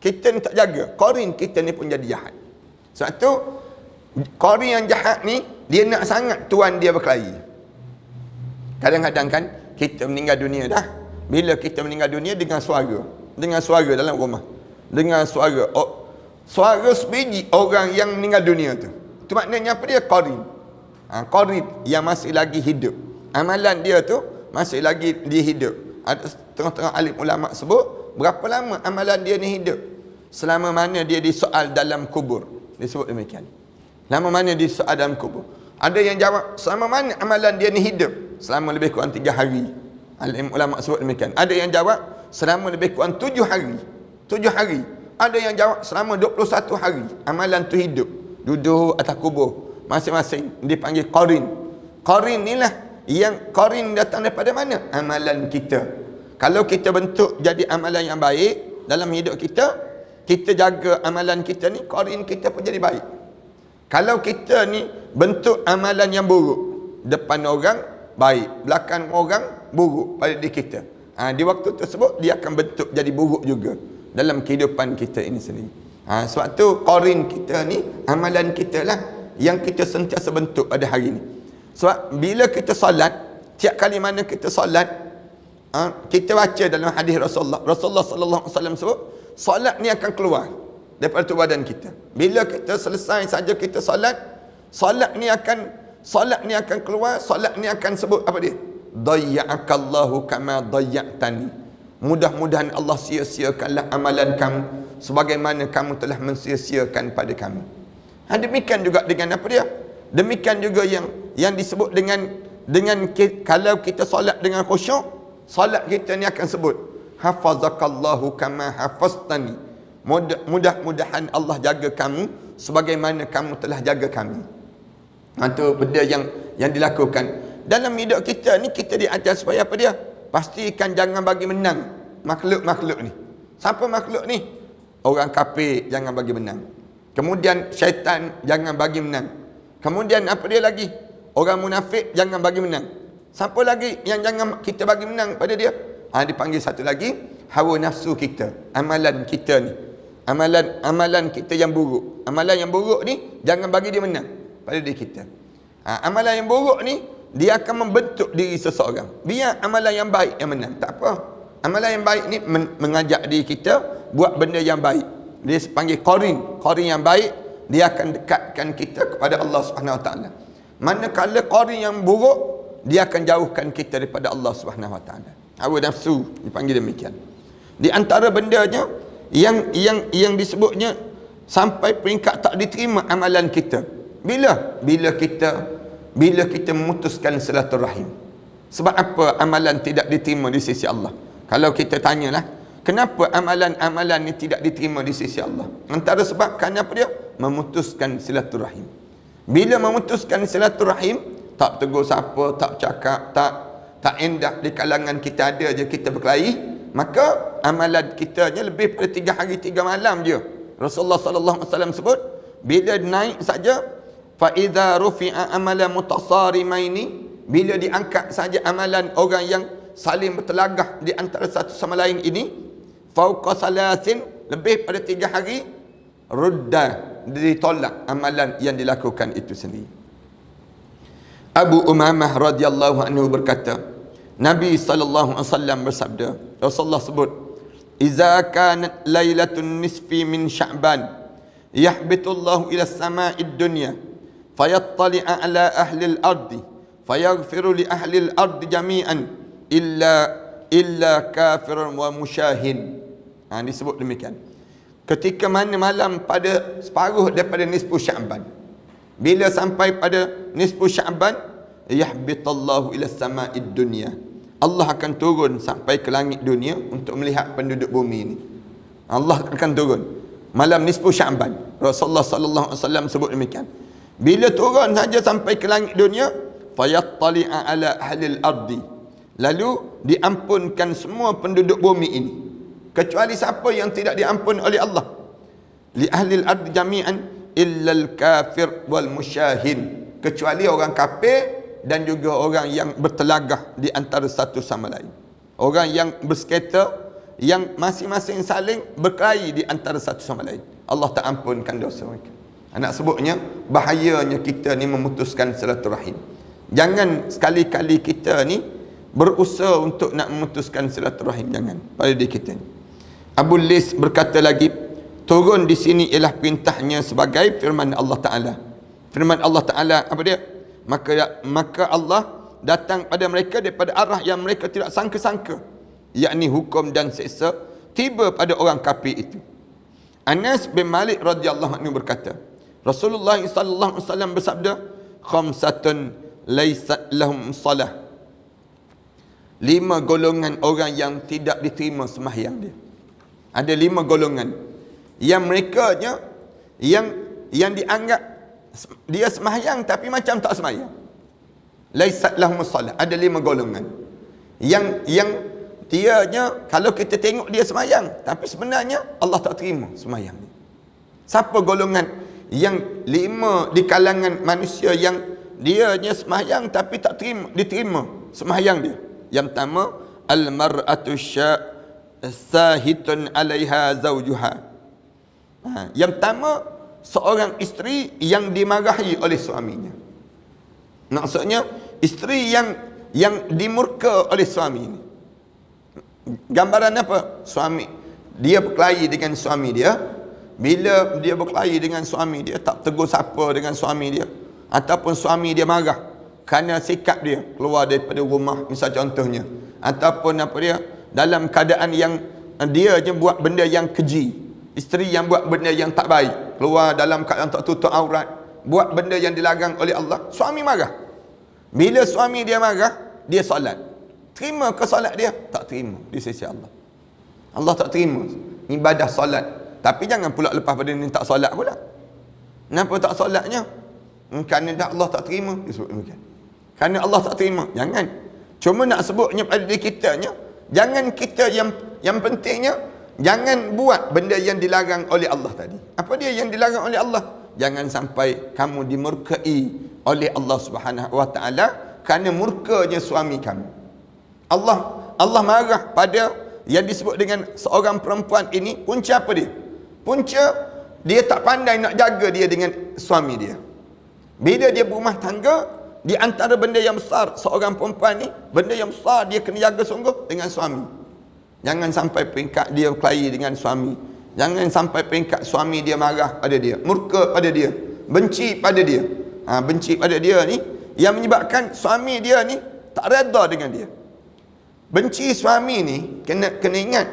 kita ni tak jaga, qarin kita ni pun jadi jahat. Sebab tu qarin yang jahat ni, dia nak sangat tuan dia berkelahi. Kadang-kadang kan kita meninggal dunia dah. Bila kita meninggal dunia dengan suara dalam rumah, dengan suara sebiji orang yang meninggal dunia tu. Itu maknanya apa dia? Qarin. Qarin yang masih lagi hidup. Amalan dia tu masih lagi dia hidup. Ada tengah-tengah alim ulama sebut, berapa lama amalan dia ni hidup? Selama mana dia disoal dalam kubur. Dia sebut demikian. Lama mana dia disoal dalam kubur. Ada yang jawab, selama mana amalan dia ni hidup? Selama lebih kurang 3 hari. Alim ulama sebut demikian. Ada yang jawab selama lebih kurang 7 hari. 7 hari. Ada yang jawab selama 21 hari. Amalan tu hidup. Duduk atas kubur. Masing-masing dipanggil qarin. Qarin inilah yang qarin datang daripada mana? Amalan kita. Kalau kita bentuk jadi amalan yang baik dalam hidup kita, kita jaga amalan kita ni, qarin kita pun jadi baik. Kalau kita ni bentuk amalan yang buruk, depan orang baik, belakang orang buruk pada diri kita, di waktu tersebut dia akan bentuk jadi buruk juga dalam kehidupan kita ini sendiri. Sebab tu qarin kita ni, amalan kita lah yang kita sentiasa bentuk pada hari ini. Sebab bila kita solat, tiap kali mana kita solat, kita baca dalam hadis Rasulullah sallallahu alaihi wasallam sebut, solat ni akan keluar daripada tubuh badan kita. Bila kita selesai saja kita solat, solat ni akan keluar, solat ni akan sebut apa dia? Dayya'akallahu kama dayya'tani. Mudah-mudahan Allah sia-siakanlah amalan kamu sebagaimana kamu telah mensia-siakan pada kami. Demikian juga dengan apa dia? Demikian juga yang disebut dengan kalau kita solat dengan khusyuk, solat kita ni akan sebut hafazakallahu kama hafaztani. Mudah-mudahan Allah jaga kamu sebagaimana kamu telah jaga kami. Itu benda yang dilakukan dalam hidup kita ni. Kita diajar supaya apa dia? Pastikan jangan bagi menang makhluk-makhluk ni. Siapa makhluk ni? Orang kafir jangan bagi menang. Kemudian syaitan jangan bagi menang. Kemudian apa dia lagi? Orang munafik jangan bagi menang. Siapa lagi yang jangan kita bagi menang pada dia? Dipanggil satu lagi, hawa nafsu kita, amalan kita ni. Amalan kita yang buruk. Amalan yang buruk ni jangan bagi dia menang pada diri kita. Amalan yang buruk ni dia akan membentuk diri seseorang. Biar amalan yang baik yang menang, tak apa. Amalan yang baik ni mengajak diri kita buat benda yang baik. Dia panggil qarin yang baik, dia akan dekatkan kita kepada Allah Subhanahu Wa Taala. Manakala qarin yang buruk, dia akan jauhkan kita daripada Allah Subhanahu Wa Taala. Hawa nafsu dipanggil demikian. Di antara bendanya yang disebutnya sampai peringkat tak diterima amalan kita. Bila kita memutuskan silaturahim. Sebab apa amalan tidak diterima di sisi Allah? Kalau kita tanyalah, kenapa amalan-amalan ni tidak diterima di sisi Allah? Antara sebab kenapa dia memutuskan silaturahim. Bila memutuskan silaturahim, tak tegur siapa, tak cakap, tak endah di kalangan kita ada je kita berkelahi, maka amalan kitanya lebih pada 3 hari 3 malam je. Rasulullah sallallahu alaihi wasallam sebut, bila naik saja, fa idza rufi'a amalan mutasarimaini, bila diangkat saja amalan orang yang saling bertelagah di antara satu sama lain ini, fauqa salasin, lebih pada 3 hari, rudda, ditolak amalan yang dilakukan itu sendiri. Abu Umamah radhiyallahu anhu berkata, Nabi sallallahu alaihi wasallam bersabda, Rasulullah sebut, "Iza kanat lailatun nisfi min Sya'ban, yahbitu Allah ila as-sama'id dunya, fayattali'a ala ahli al-ardi, fayaghfiru li ahli al-ardi jami'an illa kafiran wa musyahin." Disebut demikian. Ketika mana malam pada separuh daripada nisfu Sya'ban, bila sampai pada nisfu Sya'ban, yahbitallahu ila as-sama'id dunya, Allah akan turun sampai ke langit dunia untuk melihat penduduk bumi ini. Allah akan turun malam nisfu Sya'ban. Rasulullah sallallahu alaihi wasallam sebut demikian. Bila turun saja sampai ke langit dunia, fayattali'a ala ahlil ardi, lalu diampunkan semua penduduk bumi ini, kecuali siapa yang tidak diampun oleh Allah. Li ahlil ardi jami'an illa al-kafir wal musyahin, kecuali orang kafir dan juga orang yang bertelagah di antara satu sama lain. Orang yang bersekata, yang masing-masing saling berkelahi di antara satu sama lain, Allah tak ampunkan dosa mereka. Anak sebutnya, bahayanya kita ni memutuskan silaturahim. Jangan sekali-kali kita ni berusaha untuk nak memutuskan silaturahim. Jangan pada diri kita ni. Abu Lis berkata lagi, turun di sini ialah perintahnya sebagai firman Allah Ta'ala. Firman Allah Ta'ala apa dia? Maka Allah datang pada mereka daripada arah yang mereka tidak sangka-sangka, yakni hukum dan siksa tiba pada orang kafir itu. Anas bin Malik radhiyallahu anhu berkata, Rasulullah sallallahu alaihi wasallam bersabda, khamsatun laysat lahum salah, 5 golongan orang yang tidak diterima sembahyang dia. Ada 5 golongan yang mereka yang dianggap dia sembahyang tapi macam tak sembahyang. Laisat lahum salah. Ada 5 golongan yang dianya kalau kita tengok dia sembahyang tapi sebenarnya Allah tak terima sembahyang ni. Siapa golongan yang 5 di kalangan manusia yang dianya sembahyang tapi tak diterima sembahyang dia? Yang pertama, al-mar'atu sahitun 'alaiha zawjuha. Yang pertama, seorang isteri yang dimarahi oleh suaminya. Maksudnya isteri yang dimurka oleh suami ini. Gambaran apa? Suami dia berkelahi dengan suami dia. Bila dia berkelahi dengan suami dia, tak tegur siapa dengan suami dia, ataupun suami dia marah kerana sikap dia keluar daripada rumah, misal contohnya, ataupun apa dia dalam keadaan yang dia je buat benda yang keji. Isteri yang buat benda yang tak baik, keluar dalam keadaan tak tutup aurat, buat benda yang dilarang oleh Allah, suami marah. Bila suami dia marah, dia solat. Terima ke solat dia? Tak terima di sisi Allah. Allah tak terima ibadah solat. Tapi jangan pula lepas pada ni tak solat pula. Kenapa tak solatnya? Kerana Allah tak terima. Dia sebut demikian. Kerana Allah tak terima. Jangan. Cuma nak sebutnya pada diri kitanya, jangan kita yang pentingnya, jangan buat benda yang dilarang oleh Allah tadi. Apa dia yang dilarang oleh Allah? Jangan sampai kamu dimurkai oleh Allah Subhanahu wa taala kerana murkanya suami kamu. Allah marah pada yang disebut dengan seorang perempuan ini. Punca apa dia? Punca, dia tak pandai nak jaga dia dengan suami dia. Bila dia berumah tangga, di antara benda yang besar seorang perempuan ni, benda yang besar dia kena jaga sungguh dengan suami. Jangan sampai peringkat dia berkelahi dengan suami. Jangan sampai peringkat suami dia marah pada dia, murka pada dia, benci pada dia. Benci pada dia ni yang menyebabkan suami dia ni tak reda dengan dia. Benci suami ni kena ingat,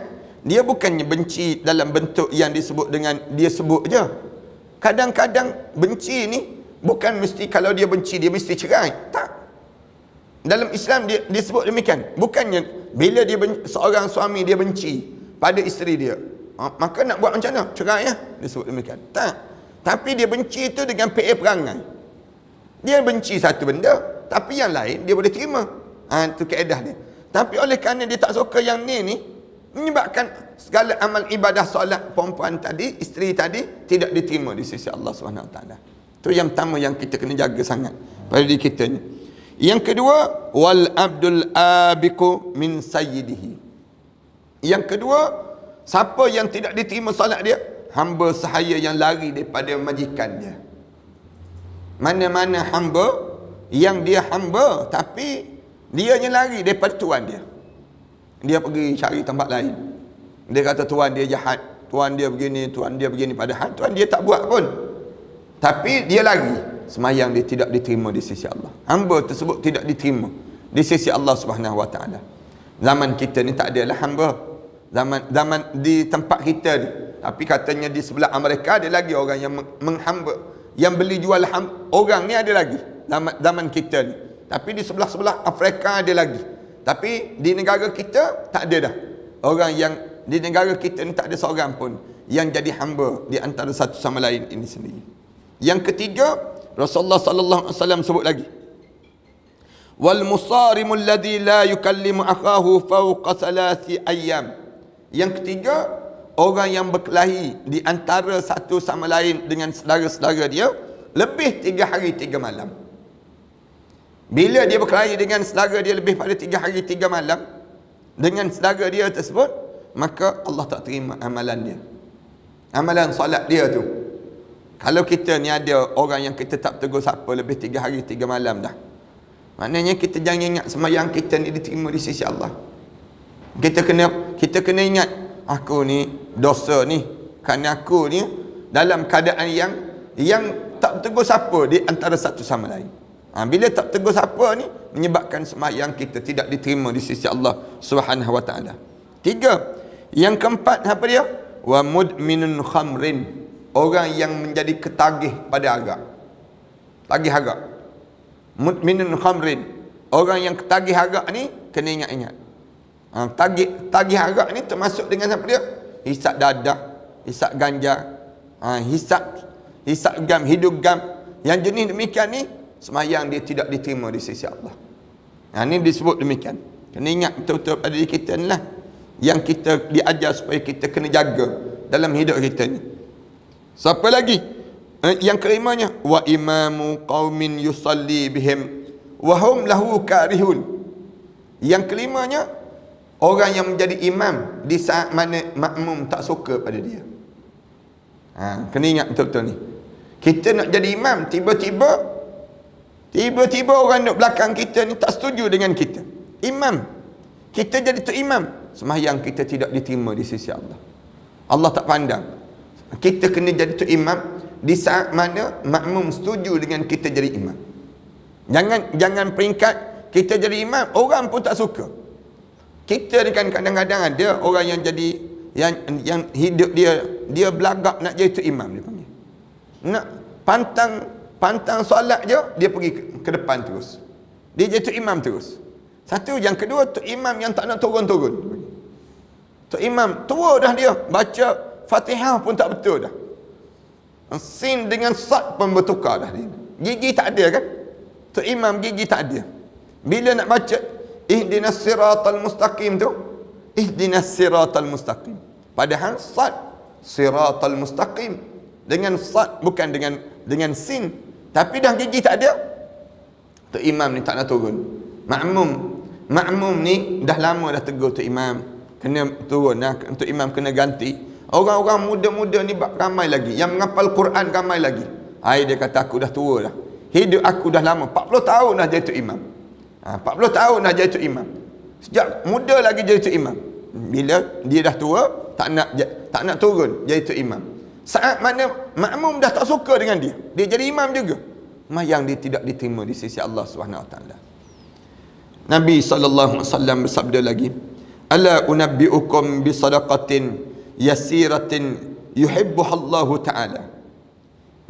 dia bukannya benci dalam bentuk yang disebut dengan dia sebut je. Kadang-kadang benci ni bukan mesti kalau dia benci dia mesti cerai. Tak. Dalam Islam dia disebut demikian. Bukannya bila dia seorang suami dia benci pada isteri dia, maka nak buat macam mana? Cerai ya. Disebut demikian. Tak. Tapi dia benci itu dengan perangai. Dia benci satu benda, tapi yang lain dia boleh terima. Itu kaedah dia. Tapi oleh kerana dia tak suka yang ni menyebabkan segala amal ibadah solat perempuan tadi, isteri tadi tidak diterima di sisi Allah SWT. Itu yang pertama yang kita kena jaga sangat pada diri kita ni. Yang kedua, wal abdul abiku min sayyidihi. Yang kedua, siapa yang tidak diterima solat dia? Hamba sahaya yang lari daripada majikan dia. Mana-mana hamba yang dia hamba tapi dia yang lari daripada tuan dia. Dia pergi cari tempat lain. Dia kata tuan dia jahat, tuan dia begini, padahal tuan dia tak buat pun. Tapi dia lari. Semayang dia tidak diterima di sisi Allah. Hamba tersebut tidak diterima di sisi Allah Subhanahu Wa Taala. Zaman kita ni tak adalah hamba. Zaman di tempat kita ni. Tapi katanya di sebelah Amerika ada lagi orang yang menghamba, yang beli jual orang ni ada lagi. Zaman kita ni. Tapi di sebelah-sebelah Afrika ada lagi. Tapi di negara kita tak ada dah. Orang yang di negara kita ni tak ada seorang pun yang jadi hamba di antara satu sama lain ini sendiri. Yang ketiga, Rasulullah sallallahu alaihi wasallam sebut lagi. Wal musarimul ladzi la yukallimu akhahu fawqa 3 ayyam. Yang ketiga, orang yang berkelahi di antara satu sama lain dengan saudara-saudara dia lebih 3 hari 3 malam. Bila dia berkelahi dengan saudara dia lebih pada 3 hari 3 malam dengan saudara dia tersebut, maka Allah tak terima amalan dia. Amalan solat dia tu. Kalau kita ni ada orang yang kita tak tegur siapa lebih 3 hari 3 malam dah, maknanya kita jangan ingat sembahyang kita ni diterima di sisi Allah. Kita kena ingat, aku ni dosa ni kerana aku ni dalam keadaan yang tak tegur siapa di antara satu sama lain. Bila tak tegur siapa ni menyebabkan sembahyang kita tidak diterima di sisi Allah Subhanahu Wa Taala. 3, yang keempat apa dia? Wa mudminun khamrin, orang yang menjadi ketagih pada arak. Tagih arak. Mudminun khamrin, orang yang ketagih arak ni kena ingat-ingat. Tagih arak ni termasuk dengan apa dia? Hisap dadah, hisap ganja, hisap gam, hidup gam. Yang jenis demikian ni semayang dia tidak diterima di sisi Allah. Ini disebut demikian. Kena ingat betul-betul pada diri kita ni lah, yang kita diajar supaya kita kena jaga dalam hidup kita ni. Siapa lagi? Yang kelimanya, wa imamu qaumin yusalli bihim wa hum lahu karihun. Yang kelimanya, orang yang menjadi imam di saat mana makmum tak suka pada dia. Kena ingat betul-betul ni. Kita nak jadi imam, tiba-tiba orang duduk belakang kita ni tak setuju dengan kita. Imam. Kita jadi tu imam. Sembahyang kita tidak diterima di sisi Allah. Allah tak pandang. Kita kena jadi tu imam di saat mana makmum setuju dengan kita jadi imam. Jangan peringkat kita jadi imam, orang pun tak suka. Kita ni kan kadang-kadang ada orang yang jadi yang hidup dia belagak nak jadi tu imam dia panggil. Nak pantang solat je, dia pergi ke depan terus. Dia jadi tu imam terus. Satu, yang kedua, tu imam yang tak nak turun-turun. Tu imam tua dah dia, baca Fatihah pun tak betul dah. Sin dengan sad pun bertukar dah dia. Gigi tak ada kan? Tu imam gigi tak ada. Bila nak baca ihdinas siratal mustaqim tu, ihdinas siratal mustaqim. Padahal sad siratal mustaqim dengan sad, bukan dengan sin. Tapi dah gigi tak ada. Tu imam ni tak nak turun. Makmum ni dah lama dah tegur tu imam, kena turun lah. Tu imam kena ganti. Orang-orang muda-muda ni ramai lagi. Yang menghafal Quran ramai lagi. Dia kata aku dah tua dah. Hidup aku dah lama. 40 tahun dah jadi imam. 40 tahun dah jadi imam. Sejak muda lagi jadi imam. Bila dia dah tua, tak nak turun jadi imam. Saat mana makmum dah tak suka dengan dia, dia jadi imam juga. Mayang dia tidak diterima di sisi Allah Subhanahu Wa Taala. Nabi sallallahu alaihi wasallam bersabda lagi, "Ala unabbiukum bi sadaqatin yasiratin yuhibbuha Allah Taala."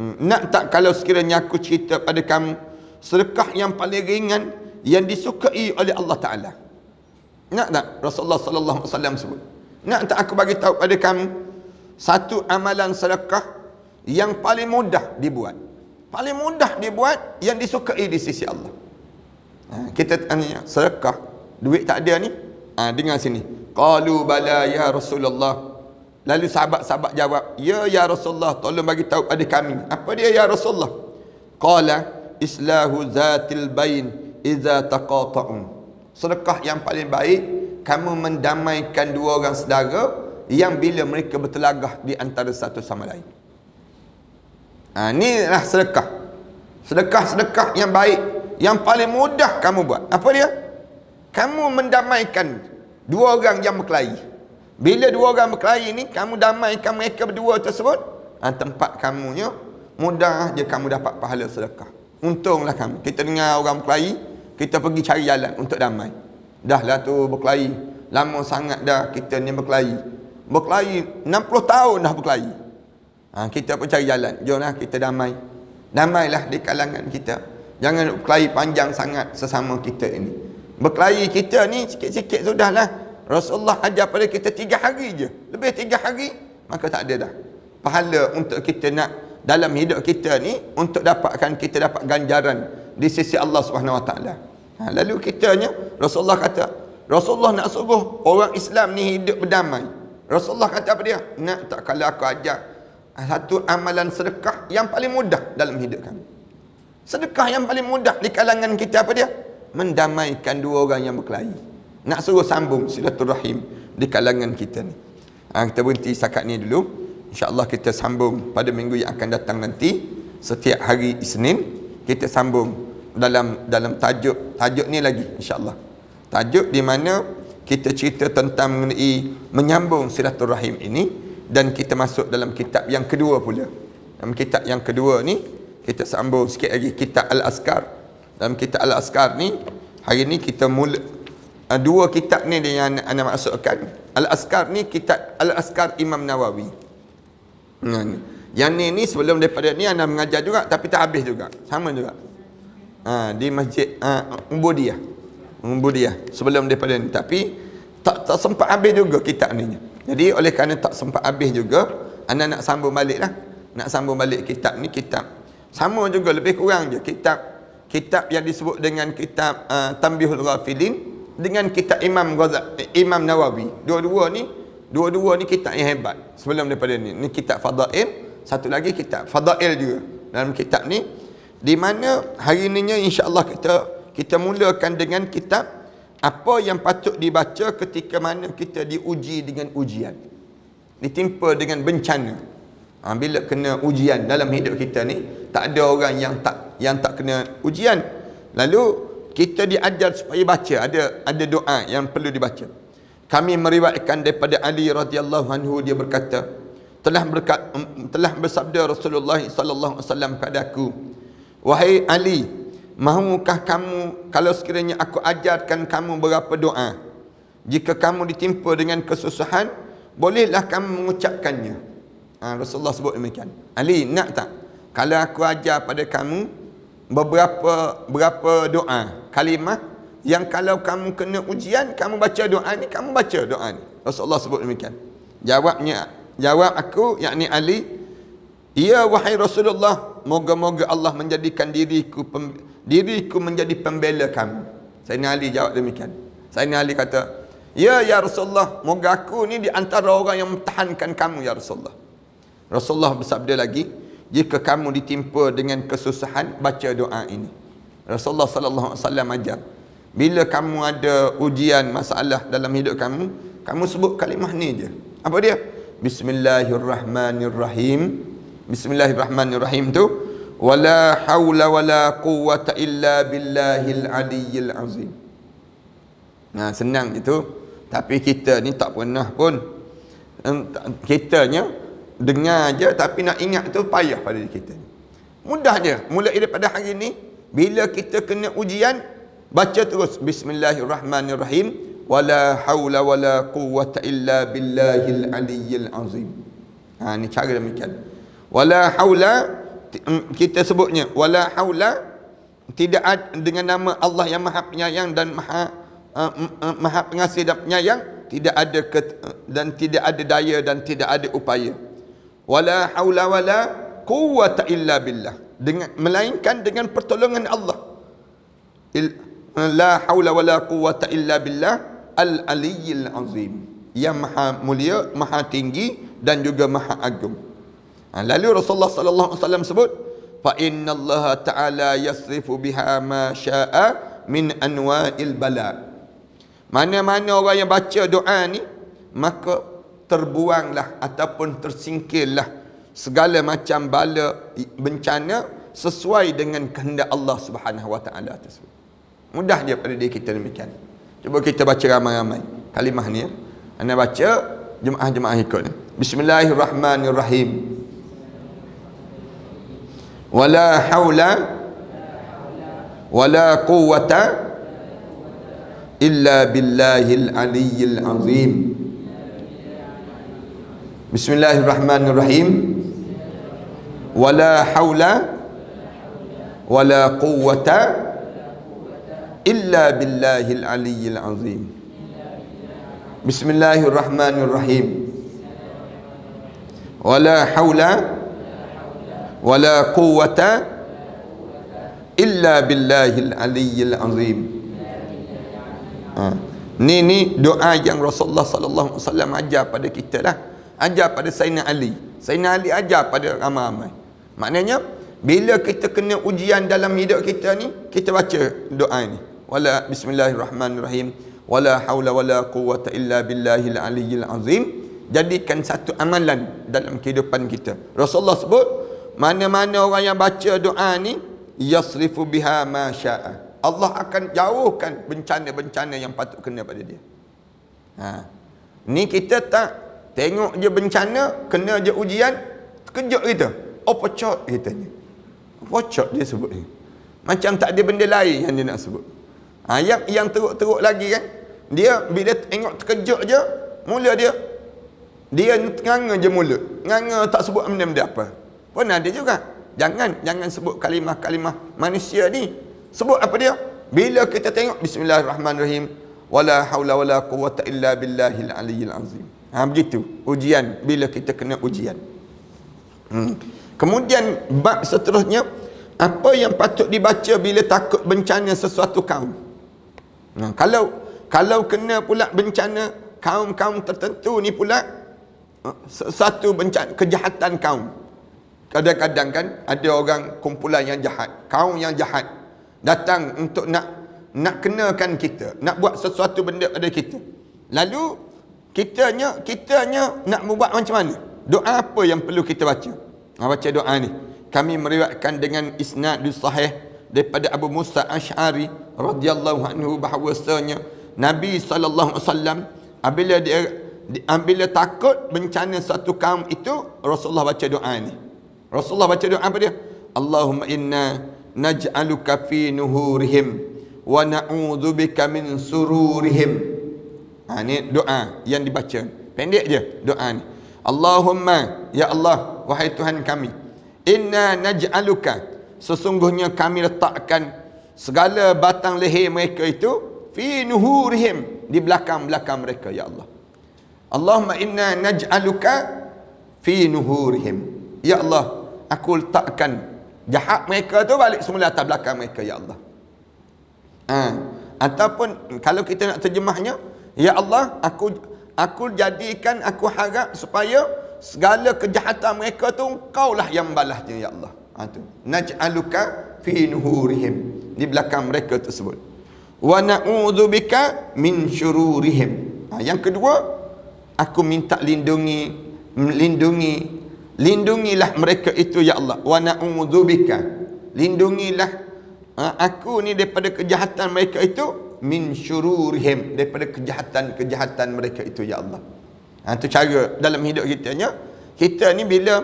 Nak tak kalau sekiranya aku cerita pada kamu sedekah yang paling ringan yang disukai oleh Allah Taala? Nak tak Rasulullah sallallahu alaihi wasallam sebut? Nak tak aku bagi tahu pada kamu satu amalan sedekah yang paling mudah dibuat? Paling mudah dibuat yang disukai di sisi Allah. Kita tanya, sedekah duit tak ada ni? Dengar sini. Qalu bala ya Rasulullah. Lalu sahabat-sahabat jawab, ya Rasulullah, tolong bagi tahu pada kami. Apa dia ya Rasulullah? Qala islahu zatil bain idza taqata'un. Sedekah yang paling baik, kamu mendamaikan dua orang saudara yang bila mereka bertelagah di antara satu sama lain. Inilah sedekah. Sedekah-sedekah yang baik, yang paling mudah kamu buat. Apa dia? Kamu mendamaikan dua orang yang berkelahi. Bila dua orang berkelahi ni, kamu damaikan mereka berdua tersebut, tempat kamunya mudah je kamu dapat pahala sedekah. Untunglah kamu. Kita dengar orang berkelahi, kita pergi cari jalan untuk damai. Dah lah tu berkelahi, lama sangat dah kita ni berkelahi. Berkelahi 60 tahun dah berkelahi. Kita pun cari jalan. Jomlah kita damai. Damailah di kalangan kita. Jangan berkelahi panjang sangat sesama kita ini. Berkelahi kita ni sikit-sikit sudahlah. Rasulullah ajar pada kita 3 hari je. Lebih 3 hari, maka tak ada dah pahala untuk kita nak dalam hidup kita ni, untuk dapatkan kita dapat ganjaran di sisi Allah Subhanahu Wa Taala. Lalu kitanya, Rasulullah kata, Rasulullah nak suruh orang Islam ni hidup berdamai. Rasulullah kata apa dia? Nak tak kalau aku ajar satu amalan sedekah yang paling mudah dalam hidup kami. Sedekah yang paling mudah di kalangan kita apa dia? Mendamaikan dua orang yang berkelahi. Nak suruh sambung silaturahim di kalangan kita ni. Kita berhenti setakat ni dulu. InsyaAllah kita sambung pada minggu yang akan datang nanti. Setiap hari Isnin kita sambung dalam tajuk ni lagi, insyaAllah. Tajuk di mana kita cerita tentang mengenai menyambung silaturahim ini, dan kita masuk dalam kitab yang kedua pula. Dalam kitab yang kedua ni kita sambung sikit lagi, kitab Al-Azkar. Dalam kitab Al-Azkar ni hari ni kita mula dua kitab ni yang anda masukkan. Al-Azkar ni kitab Al-Azkar Imam Nawawi. Yang ni sebelum daripada ni anda mengajar juga, tapi tak habis juga. Sama juga. Di masjid Ubudiyah sebelum daripada ni, tapi tak sempat habis juga kitab ni. Jadi oleh kerana tak sempat habis juga, anda nak sambung balik lah. Nak sambung balik kitab ni, kitab sama juga, lebih kurang je kitab yang disebut dengan kitab Tanbihul Ghafilin dengan kitab Imam Nawawi. Dua-dua ni kitab yang hebat sebelum daripada ni. Ni kitab Fadail, satu lagi kitab Fadail juga dalam kitab ni, di mana hari ininya insya-Allah kita mulakan dengan kitab apa yang patut dibaca ketika mana kita diuji dengan ujian, ditimpa dengan bencana. Bila kena ujian dalam hidup kita ni, tak ada orang yang tak kena ujian. Lalu kita diajar supaya baca, ada doa yang perlu dibaca. Kami meriwayatkan daripada Ali radhiyallahu anhu, dia berkata, telah bersabda Rasulullah sallallahu alaihi wasallam kepadaku, wahai Ali, mahukah kamu kalau sekiranya aku ajarkan kamu berapa doa? Jika kamu ditimpa dengan kesusahan, bolehlah kamu mengucapkannya. Rasulullah sebut demikian. Ali, nak tak kalau aku ajar pada kamu berapa doa, kalimah yang kalau kamu kena ujian, kamu baca doa ni, kamu baca doa ni. Rasulullah sebut demikian. Jawab aku, yakni Ali, ya wahai Rasulullah, moga-moga Allah menjadikan diriku menjadi pembela kamu. Sayyidina Ali jawab demikian. Sayyidina Ali kata, ya Rasulullah, moga aku ni di antara orang yang memtahankan kamu ya Rasulullah. Rasulullah bersabda lagi, jika kamu ditimpa dengan kesusahan, baca doa ini. Rasulullah sallallahu alaihi wasallam ajar, bila kamu ada ujian, masalah dalam hidup kamu, kamu sebut kalimah ni je. Apa dia? Bismillahirrahmanirrahim. Bismillahirrahmanirrahim tu, wala haula wala quwwata illa billahil aliyyil azim. Nah, senang itu. Tapi kita ni tak pernah pun, kitanya dengar je tapi nak ingat tu payah pada diri kita. Mudah je. Mulai daripada hari ni, bila kita kena ujian, baca terus Bismillahirrahmanirrahim, wala haula wala quwwata illa billahil aliyyil azim. Ni cara demikian. Wala haula, kita sebutnya wala haula, tidak ada dengan nama Allah yang Maha Penyayang dan Maha Pengasih dan Penyayang, tidak ada dan tidak ada daya dan tidak ada upaya. Wala haula wala quwwata illa billah, melainkan dengan pertolongan Allah. La haula wala quwwata illa billah al-aliyyil azim, yang maha mulia, maha tinggi dan juga maha agung. Lalu Rasulullah sallallahu alaihi wasallam sebut, fa innallaha ta'ala yasrifu biha ma syaa min anwa'il bala. Mana-mana orang yang baca doa ni, maka terbuanglah ataupun tersingkirlah segala macam bala, bencana sesuai dengan kehendak Allah Subhanahu wa taala tersebut. Mudah dia pada diri kita demikian. Cuba kita baca ramai-ramai kalimah ni ya. Anda baca, jemaah-jemaah ikut ni. Bismillahirrahmanirrahim. Wala haula wala quwwata illa billahil aliyyil azim. Bismillahirrahmanirrahim. Wala haula wala quwwata illa billahil aliyyil azim. Bismillahirrahmanirrahim. Wala haula wala quwwata illa billahil aliyyil azim. Ni doa yang Rasulullah sallallahu alaihi wasallam ajar pada kita lah. Ajar pada Sayyidina Ali. Sayyidina Ali ajar pada ramai-ramai. Maknanya bila kita kena ujian dalam hidup kita ni, kita baca doa ni. Wala bismillahirrahmanirrahim. Wala haula wala quwwata illa billahil aliyyil azim. Jadikan satu amalan dalam kehidupan kita. Rasulullah sebut, mana-mana orang yang baca doa ni, yasrifu biha ma syaa, Allah akan jauhkan bencana-bencana yang patut kena pada dia. Ni kita tak tengok je bencana, kena je ujian, terkejut kita. Oh pocot kita ni. Pocot dia sebut ni. Macam tak ada benda lain yang dia nak sebut. Yang teruk-teruk lagi kan, dia bila tengok terkejut je, mula dia nganga je mulut. Nganga tak sebut benda-benda apa. Pun ada juga. Jangan sebut kalimah-kalimah manusia ni. Sebut apa dia? Bila kita tengok bismillahirrahmanirrahim, wala haula wala quwwata illa billahil aliyyil azim. Begitu ujian, bila kita kena ujian. Kemudian bab seterusnya, apa yang patut dibaca bila takut bencana sesuatu kaum. Kalau kena pula bencana kaum-kaum tertentu ni pula, satu bencana kejahatan kaum. Kadang-kadang kan ada orang kumpulan yang jahat, kaum yang jahat datang untuk nak kenakan kita, nak buat sesuatu benda pada kita. Lalu kitanya nak buat macam mana? Doa apa yang perlu kita baca? Baca doa ni. Kami meriwayatkan dengan isnad sahih daripada Abu Musa Asy'ari radhiyallahu anhu bahawasanya Nabi sallallahu alaihi wasallam apabila takut bencana satu kaum itu, Rasulullah baca doa ni. Rasulullah baca doa apa dia? Allahumma inna naj'aluka fi nuhurihim wa na'udzubika min sururihim. Ni doa yang dibaca. Pendek je doa ni. Allahumma, ya Allah, wahai Tuhan kami, inna naj'aluka, sesungguhnya kami letakkan segala batang leher mereka itu fi nuhurihim, di belakang-belakang mereka, ya Allah. Allahumma inna naj'aluka fi nuhurihim. Ya Allah, aku letakkan jahat mereka tu balik semula atas belakang mereka, ya Allah. Ataupun kalau kita nak terjemahnya, ya Allah, aku jadikan, aku harap supaya segala kejahatan mereka tu Engkaulah yang membalasnya, ya Allah. Tu naj'aluka fi nuhurihim, di belakang mereka tersebut. Wa na'udzubika min syururihim. Yang kedua, aku minta lindungi lindungilah mereka itu ya Allah. Wa na'udzubika, lindungilah aku ni daripada kejahatan mereka itu, min syururihim, daripada kejahatan mereka itu ya Allah. Itu cara dalam hidup kita ni bila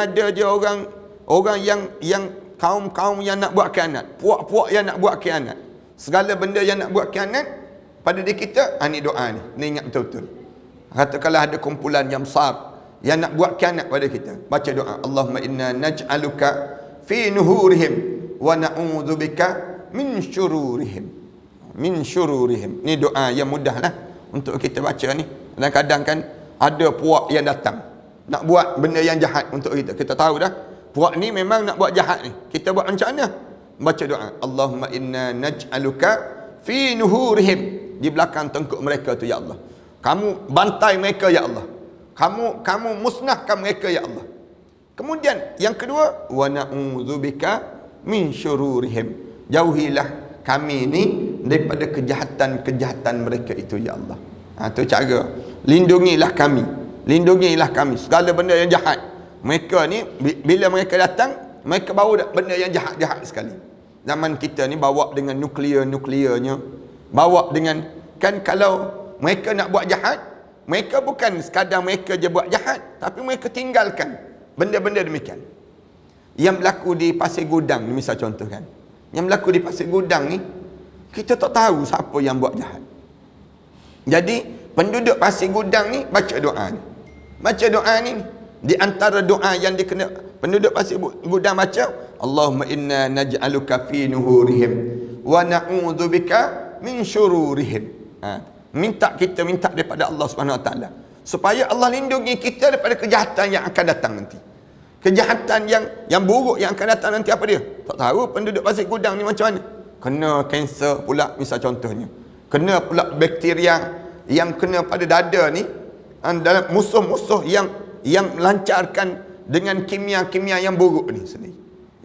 ada je orang yang kaum yang nak buat khianat, puak-puak yang nak buat khianat, segala benda yang nak buat khianat pada diri kita, ni doa ni ingat betul-betul. Katakanlah ada kumpulan yang besar yang nak buat khianat pada kita, baca doa, Allahumma inna naj'aluka fi nuhurihim wa na'udzubika min syururihim. Min syururihim. Ni doa yang mudahlah untuk kita baca ni. Kadang-kadang kan ada puak yang datang nak buat benda yang jahat untuk kita. Kita tahu dah puak ni memang nak buat jahat ni. Kita buat macam mana? Baca doa, Allahumma inna naj'aluka fi nuhurihim, di belakang tengkuk mereka tu ya Allah. Kamu bantai mereka ya Allah. Kamu musnahkan mereka ya Allah. Kemudian yang kedua, wa na'udzubika min syururihim, jauhilah kami ni daripada kejahatan mereka itu ya Allah. Tu cara. Lindungilah kami segala benda yang jahat. Mereka ni bila mereka datang, mereka bawa benda yang jahat sekali. Zaman kita ni bawa dengan nuklearnya, bawa dengan, kan kalau mereka nak buat jahat, mereka bukan sekadar mereka je buat jahat, tapi mereka tinggalkan benda-benda demikian. Yang berlaku di Pasir Gudang ni misal contoh kan. Yang berlaku di Pasir Gudang ni, kita tak tahu siapa yang buat jahat. Jadi penduduk Pasir Gudang ni baca doa ni. Baca doa ni, di antara doa yang dikena penduduk Pasir Gudang baca, Allahumma inna naj'aluka fi nuhurihim wa na'udzubika min syururihim. Minta daripada Allah Subhanahu Wa Taala supaya Allah lindungi kita daripada kejahatan yang akan datang nanti. Kejahatan yang buruk yang akan datang nanti apa dia? Tak tahu penduduk Pasir Gudang ni macam mana. Kena kanser pula misal contohnya. Kena pula bakteria yang kena pada dada ni, dalam musuh-musuh yang melancarkan dengan kimia-kimia yang buruk ni sendiri.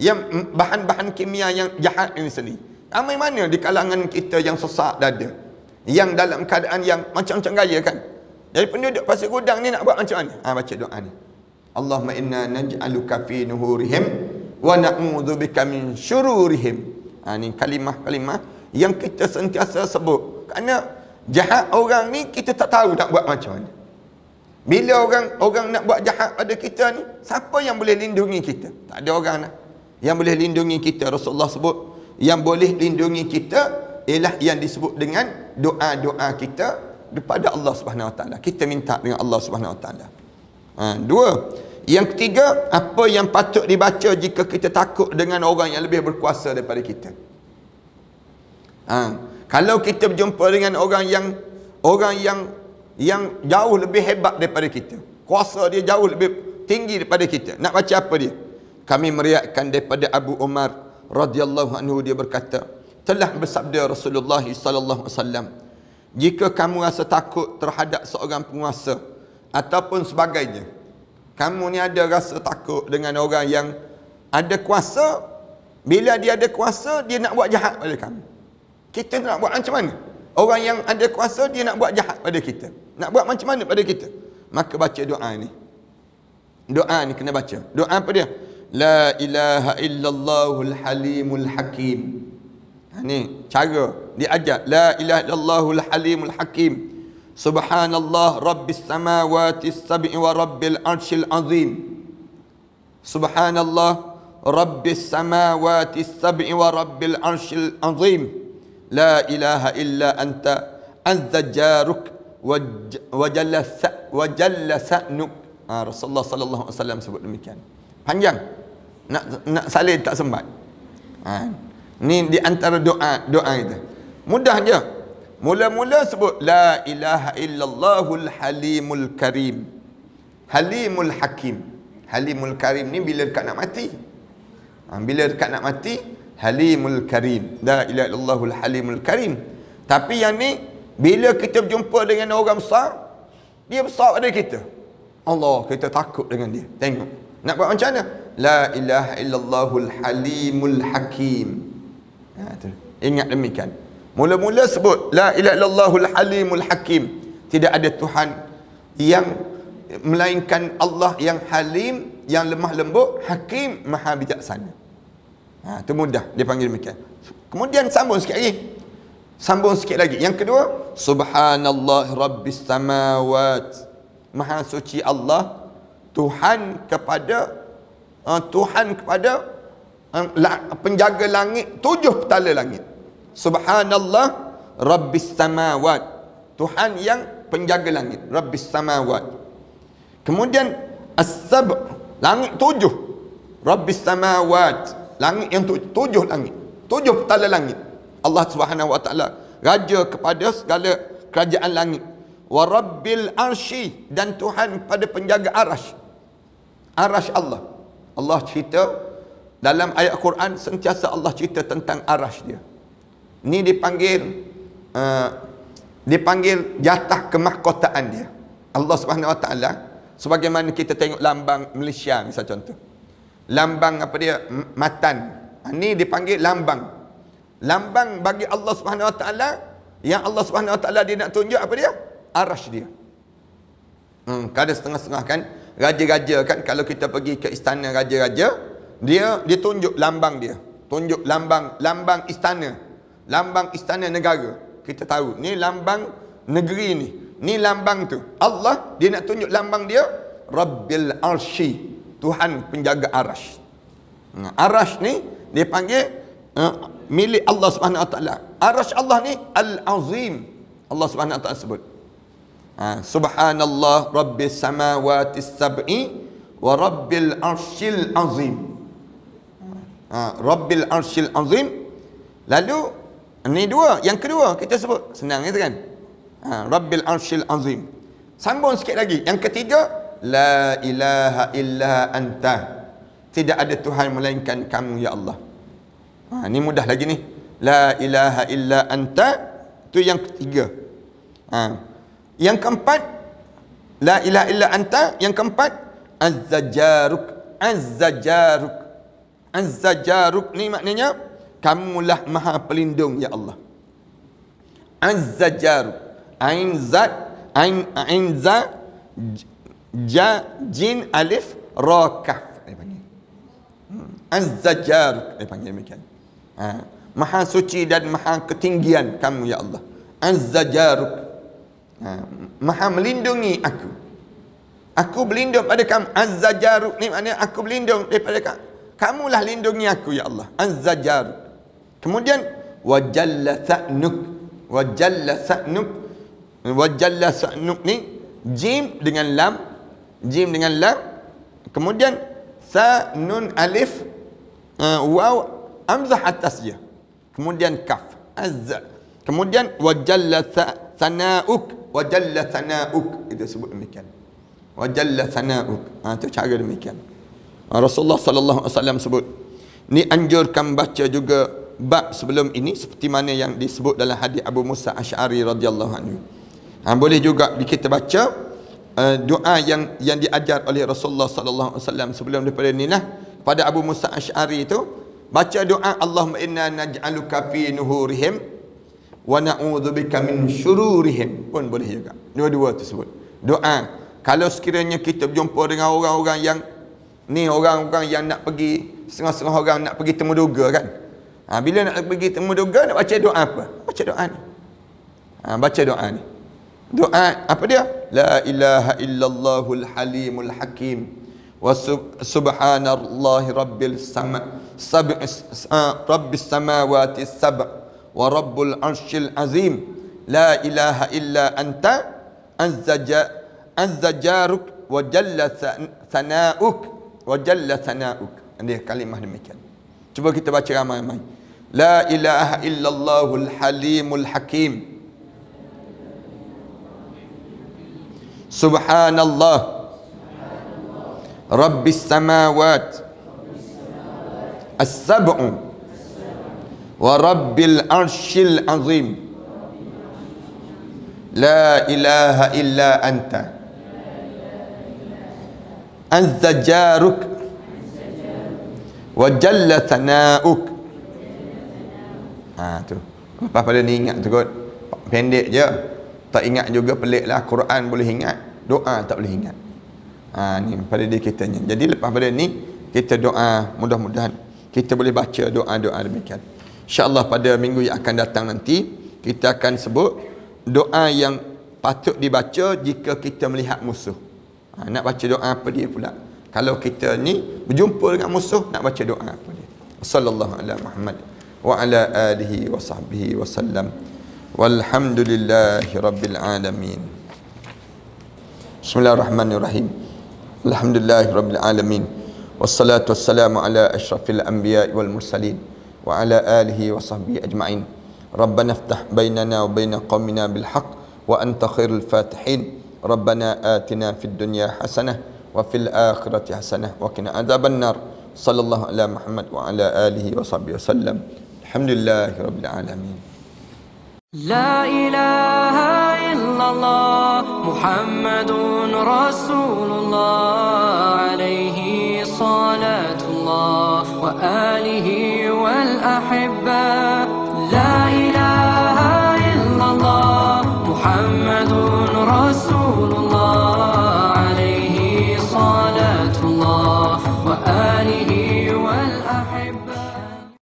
Yang bahan-bahan kimia yang jahat ini sendiri. Ramai mana di kalangan kita yang sesak dada, yang dalam keadaan yang macam-macam gaya kan. Jadi penduduk Pasir Gudang ni nak buat macam mana? Baca doa ni. Allahumma inna naj'aluka fi nuhurihim wa na'udzubika min syururihim. Ni kalimah-kalimah yang kita sentiasa sebut. Kerana jahat orang ni kita tak tahu nak buat macam mana. Bila orang nak buat jahat pada kita ni, siapa yang boleh lindungi kita? Tak ada orang lah yang boleh lindungi kita. Rasulullah sebut yang boleh lindungi kita ialah yang disebut dengan doa-doa kita kepada Allah Subhanahu Wa Taala. Kita minta dengan Allah Subhanahu Wa Taala. Dua. Yang ketiga, apa yang patut dibaca jika kita takut dengan orang yang lebih berkuasa daripada kita. Kalau kita berjumpa dengan orang yang jauh lebih hebat daripada kita, kuasa dia jauh lebih tinggi daripada kita, nak baca apa dia? Kami meriwayatkan daripada Abu Umar radhiyallahu anhu, dia berkata, telah bersabda Rasulullah sallallahu alaihi wasallam, jika kamu rasa takut terhadap seorang penguasa ataupun sebagainya, kamu ni ada rasa takut dengan orang yang ada kuasa, bila dia ada kuasa dia nak buat jahat pada kamu, kita nak buat macam mana? Orang yang ada kuasa dia nak buat jahat pada kita, nak buat macam mana pada kita? Maka baca doa ni. Doa ni kena baca. Doa apa dia? La ilaha illallahul halimul hakim. Ni cara diajar. La ilaha illallahul halimul hakim. Subhanallah rabbis samawati sab'i wa rabbil arshil azim. Subhanallah rabbis samawati sab'i wa rabbil arshil azim. La ilaha illa anta azza jaruk wa jalla sa'nuk. Rasulullah sallallahu alaihi wasallam sebut demikian. Panjang. Nak salin tak sempat. Ni di antara doa kita. Mudah je. Mula-mula sebut la ilaha illallahul halimul karim. Halimul hakim. Halimul karim ni bila dekat nak mati. Bila dekat nak mati, halimul karim. La ilaha illallahul halimul karim. Tapi yang ni bila kita berjumpa dengan orang besar, dia besar pada kita, Allah, kita takut dengan dia. Tengok. Nak buat macam mana? La ilaha illallahul halimul hakim. Ingat demikian. Mula-mula sebut la ilaha illallahul halimul hakim. Tidak ada Tuhan yang melainkan Allah yang halim, yang lemah lembut, hakim, maha bijaksana. Itu mudah dia panggil demikian. Kemudian sambung sikit lagi. Sambung sikit lagi. Yang kedua, subhanallah rabbis samawat. Maha suci Allah, Tuhan kepada penjaga langit, 7 petala langit. Subhanallah rabbis samawat. Tuhan yang penjaga langit, rabbis samawat. Kemudian as-sab', langit 7. Rabbis samawat, langit yang 7 langit. 7 petala langit. Allah Subhanahu wa taala raja kepada segala kerajaan langit. Wa rabbil arsy, dan Tuhan pada penjaga arasy. Arasy Allah. Allah cerita dalam ayat Quran, sentiasa Allah cerita tentang arasy dia. Ni dipanggil jatah kemahkotaan dia. Allah Subhanahu wa taala, sebagaimana kita tengok lambang Malaysia misal contoh. Lambang apa dia? Matan. Ni dipanggil lambang. Lambang bagi Allah Subhanahu wa taala, yang Allah Subhanahu wa taala dia nak tunjuk apa dia? Arasy dia. Kadang setengah-setengah kan, raja-raja kan, kalau kita pergi ke istana raja-raja, dia tunjuk lambang dia. Tunjuk lambang istana. Lambang istana negara. Kita tahu ni lambang negeri ni. Ni lambang tu. Allah dia nak tunjuk lambang dia, Rabbil Arsy, Tuhan penjaga arasy. Arasy ni dia panggil milik Allah Subhanahu wa taala. Arasy Allah ni Al-Azim. Allah Subhanahu wa taala sebut. Subhanallah rabbis samawati sab'i wa rabbil arsyil azim. Rabbil arsyil azim. Lalu ni dua, yang kedua kita sebut senang itu kan. Rabbil arsyil azim. Sambung sikit lagi. Yang ketiga, la ilaha illa anta. Tidak ada Tuhan melainkan kamu ya Allah. Ni mudah lagi ni. La ilaha illa anta. Itu yang ketiga. Yang keempat, la ilaha illa anta. Yang keempat, azzajaruk. Azzajaruk. Azzajaruk ni maknanya kamulah maha pelindung ya Allah. Azzajaruk. Ain za ja jin alif ra kaf dia panggil. Az-zajar dia panggil demikian. Maha suci dan maha ketinggian kamu ya Allah. Az-zajaruk. Maha melindungi aku. Aku berlindung pada kamu. Az-zajaruk ni maknanya aku berlindung daripada kamu. Kamulah lindungi aku ya Allah. Az-zajaruk. Kemudian wa jalla sa'nuk. Wa jalla sa'nuk. Wajalla sa'nuk ni jim dengan lam, jim dengan lam, kemudian sa nun alif waw hamzah atas dia, kemudian kaf azza, kemudian wajalla sana'uk, wajalla sana'uk, itu sebut demikian, wajalla sana'uk. Itu cara demikian. Rasulullah sallallahu alaihi wasallam sebut ni, anjurkan baca juga bab sebelum ini seperti mana yang disebut dalam hadis Abu Musa Asy'ari radhiyallahu anhu. Boleh juga kita baca doa yang diajar oleh Rasulullah sallallahu alaihi wasallam sebelum daripada ni lah. Pada Abu Musa Asy'ari itu baca doa, Allahumma inna naj'aluka fi nuhurihim wa na'udzubika min syururihim, pun boleh juga. Dua-dua tersebut. Doa kalau sekiranya kita berjumpa dengan orang-orang yang ni, orang-orang yang nak pergi, setengah-setengah orang nak pergi temu duga kan. Bila nak pergi temu duga, nak baca doa apa? Baca doa ni. Baca doa ni. Doa apa dia? La ilaha illallahul halimul hakim wa subhanallahi rabbis samawati sab' wa rabbul arsyil azim. La ilaha illa anta azzajaruk wa jalla sana'uk, wa jalla sana'uk. Dia kalimah demikian. Cuba kita baca ramai-ramai. La ilaha illallahul halimul hakim. Subhanallah Rabbis samawat as-sab'u wa rabbil arsyil azim. La ilaha illa anta azzajaruk wa jalla sana'uk. Tu apa pada ni ingat tu kot, pendek je. Tak ingat juga pelik lah. Quran boleh ingat, doa tak boleh ingat. Ni pada diri kitanya. Jadi lepas pada ni kita doa, mudah-mudahan kita boleh baca doa-doa demikian. InsyaAllah pada minggu yang akan datang nanti kita akan sebut doa yang patut dibaca jika kita melihat musuh. Nak baca doa apa dia pula? Kalau kita ni berjumpa dengan musuh, nak baca doa apa dia? Sallallahu ala Muhammad wa ala alihi wa sahbihi wa sallam. Walhamdulillahi rabbil alamin. Bismillahirrahmanirrahim. Alhamdulillahi rabbil alamin. Wassalatu wassalamu ala asyrafil anbiya wal mursalin wa ala alihi wa sahbihi ajma'in. Rabbana iftah bainana wa baina qaumina bil haqq wa anta khairul fatihin. Rabbana atina fid dunya hasanah wa fil akhirati hasanah wa qina adzaban nar. Sallallahu ala Muhammad wa ala alihi wa sahbihi wasallam. Alhamdulillahi rabbil alamin. لا إله إلا الله محمد رسول الله عليه صلاة الله وآله والأحبة. لا إله إلا الله محمد رسول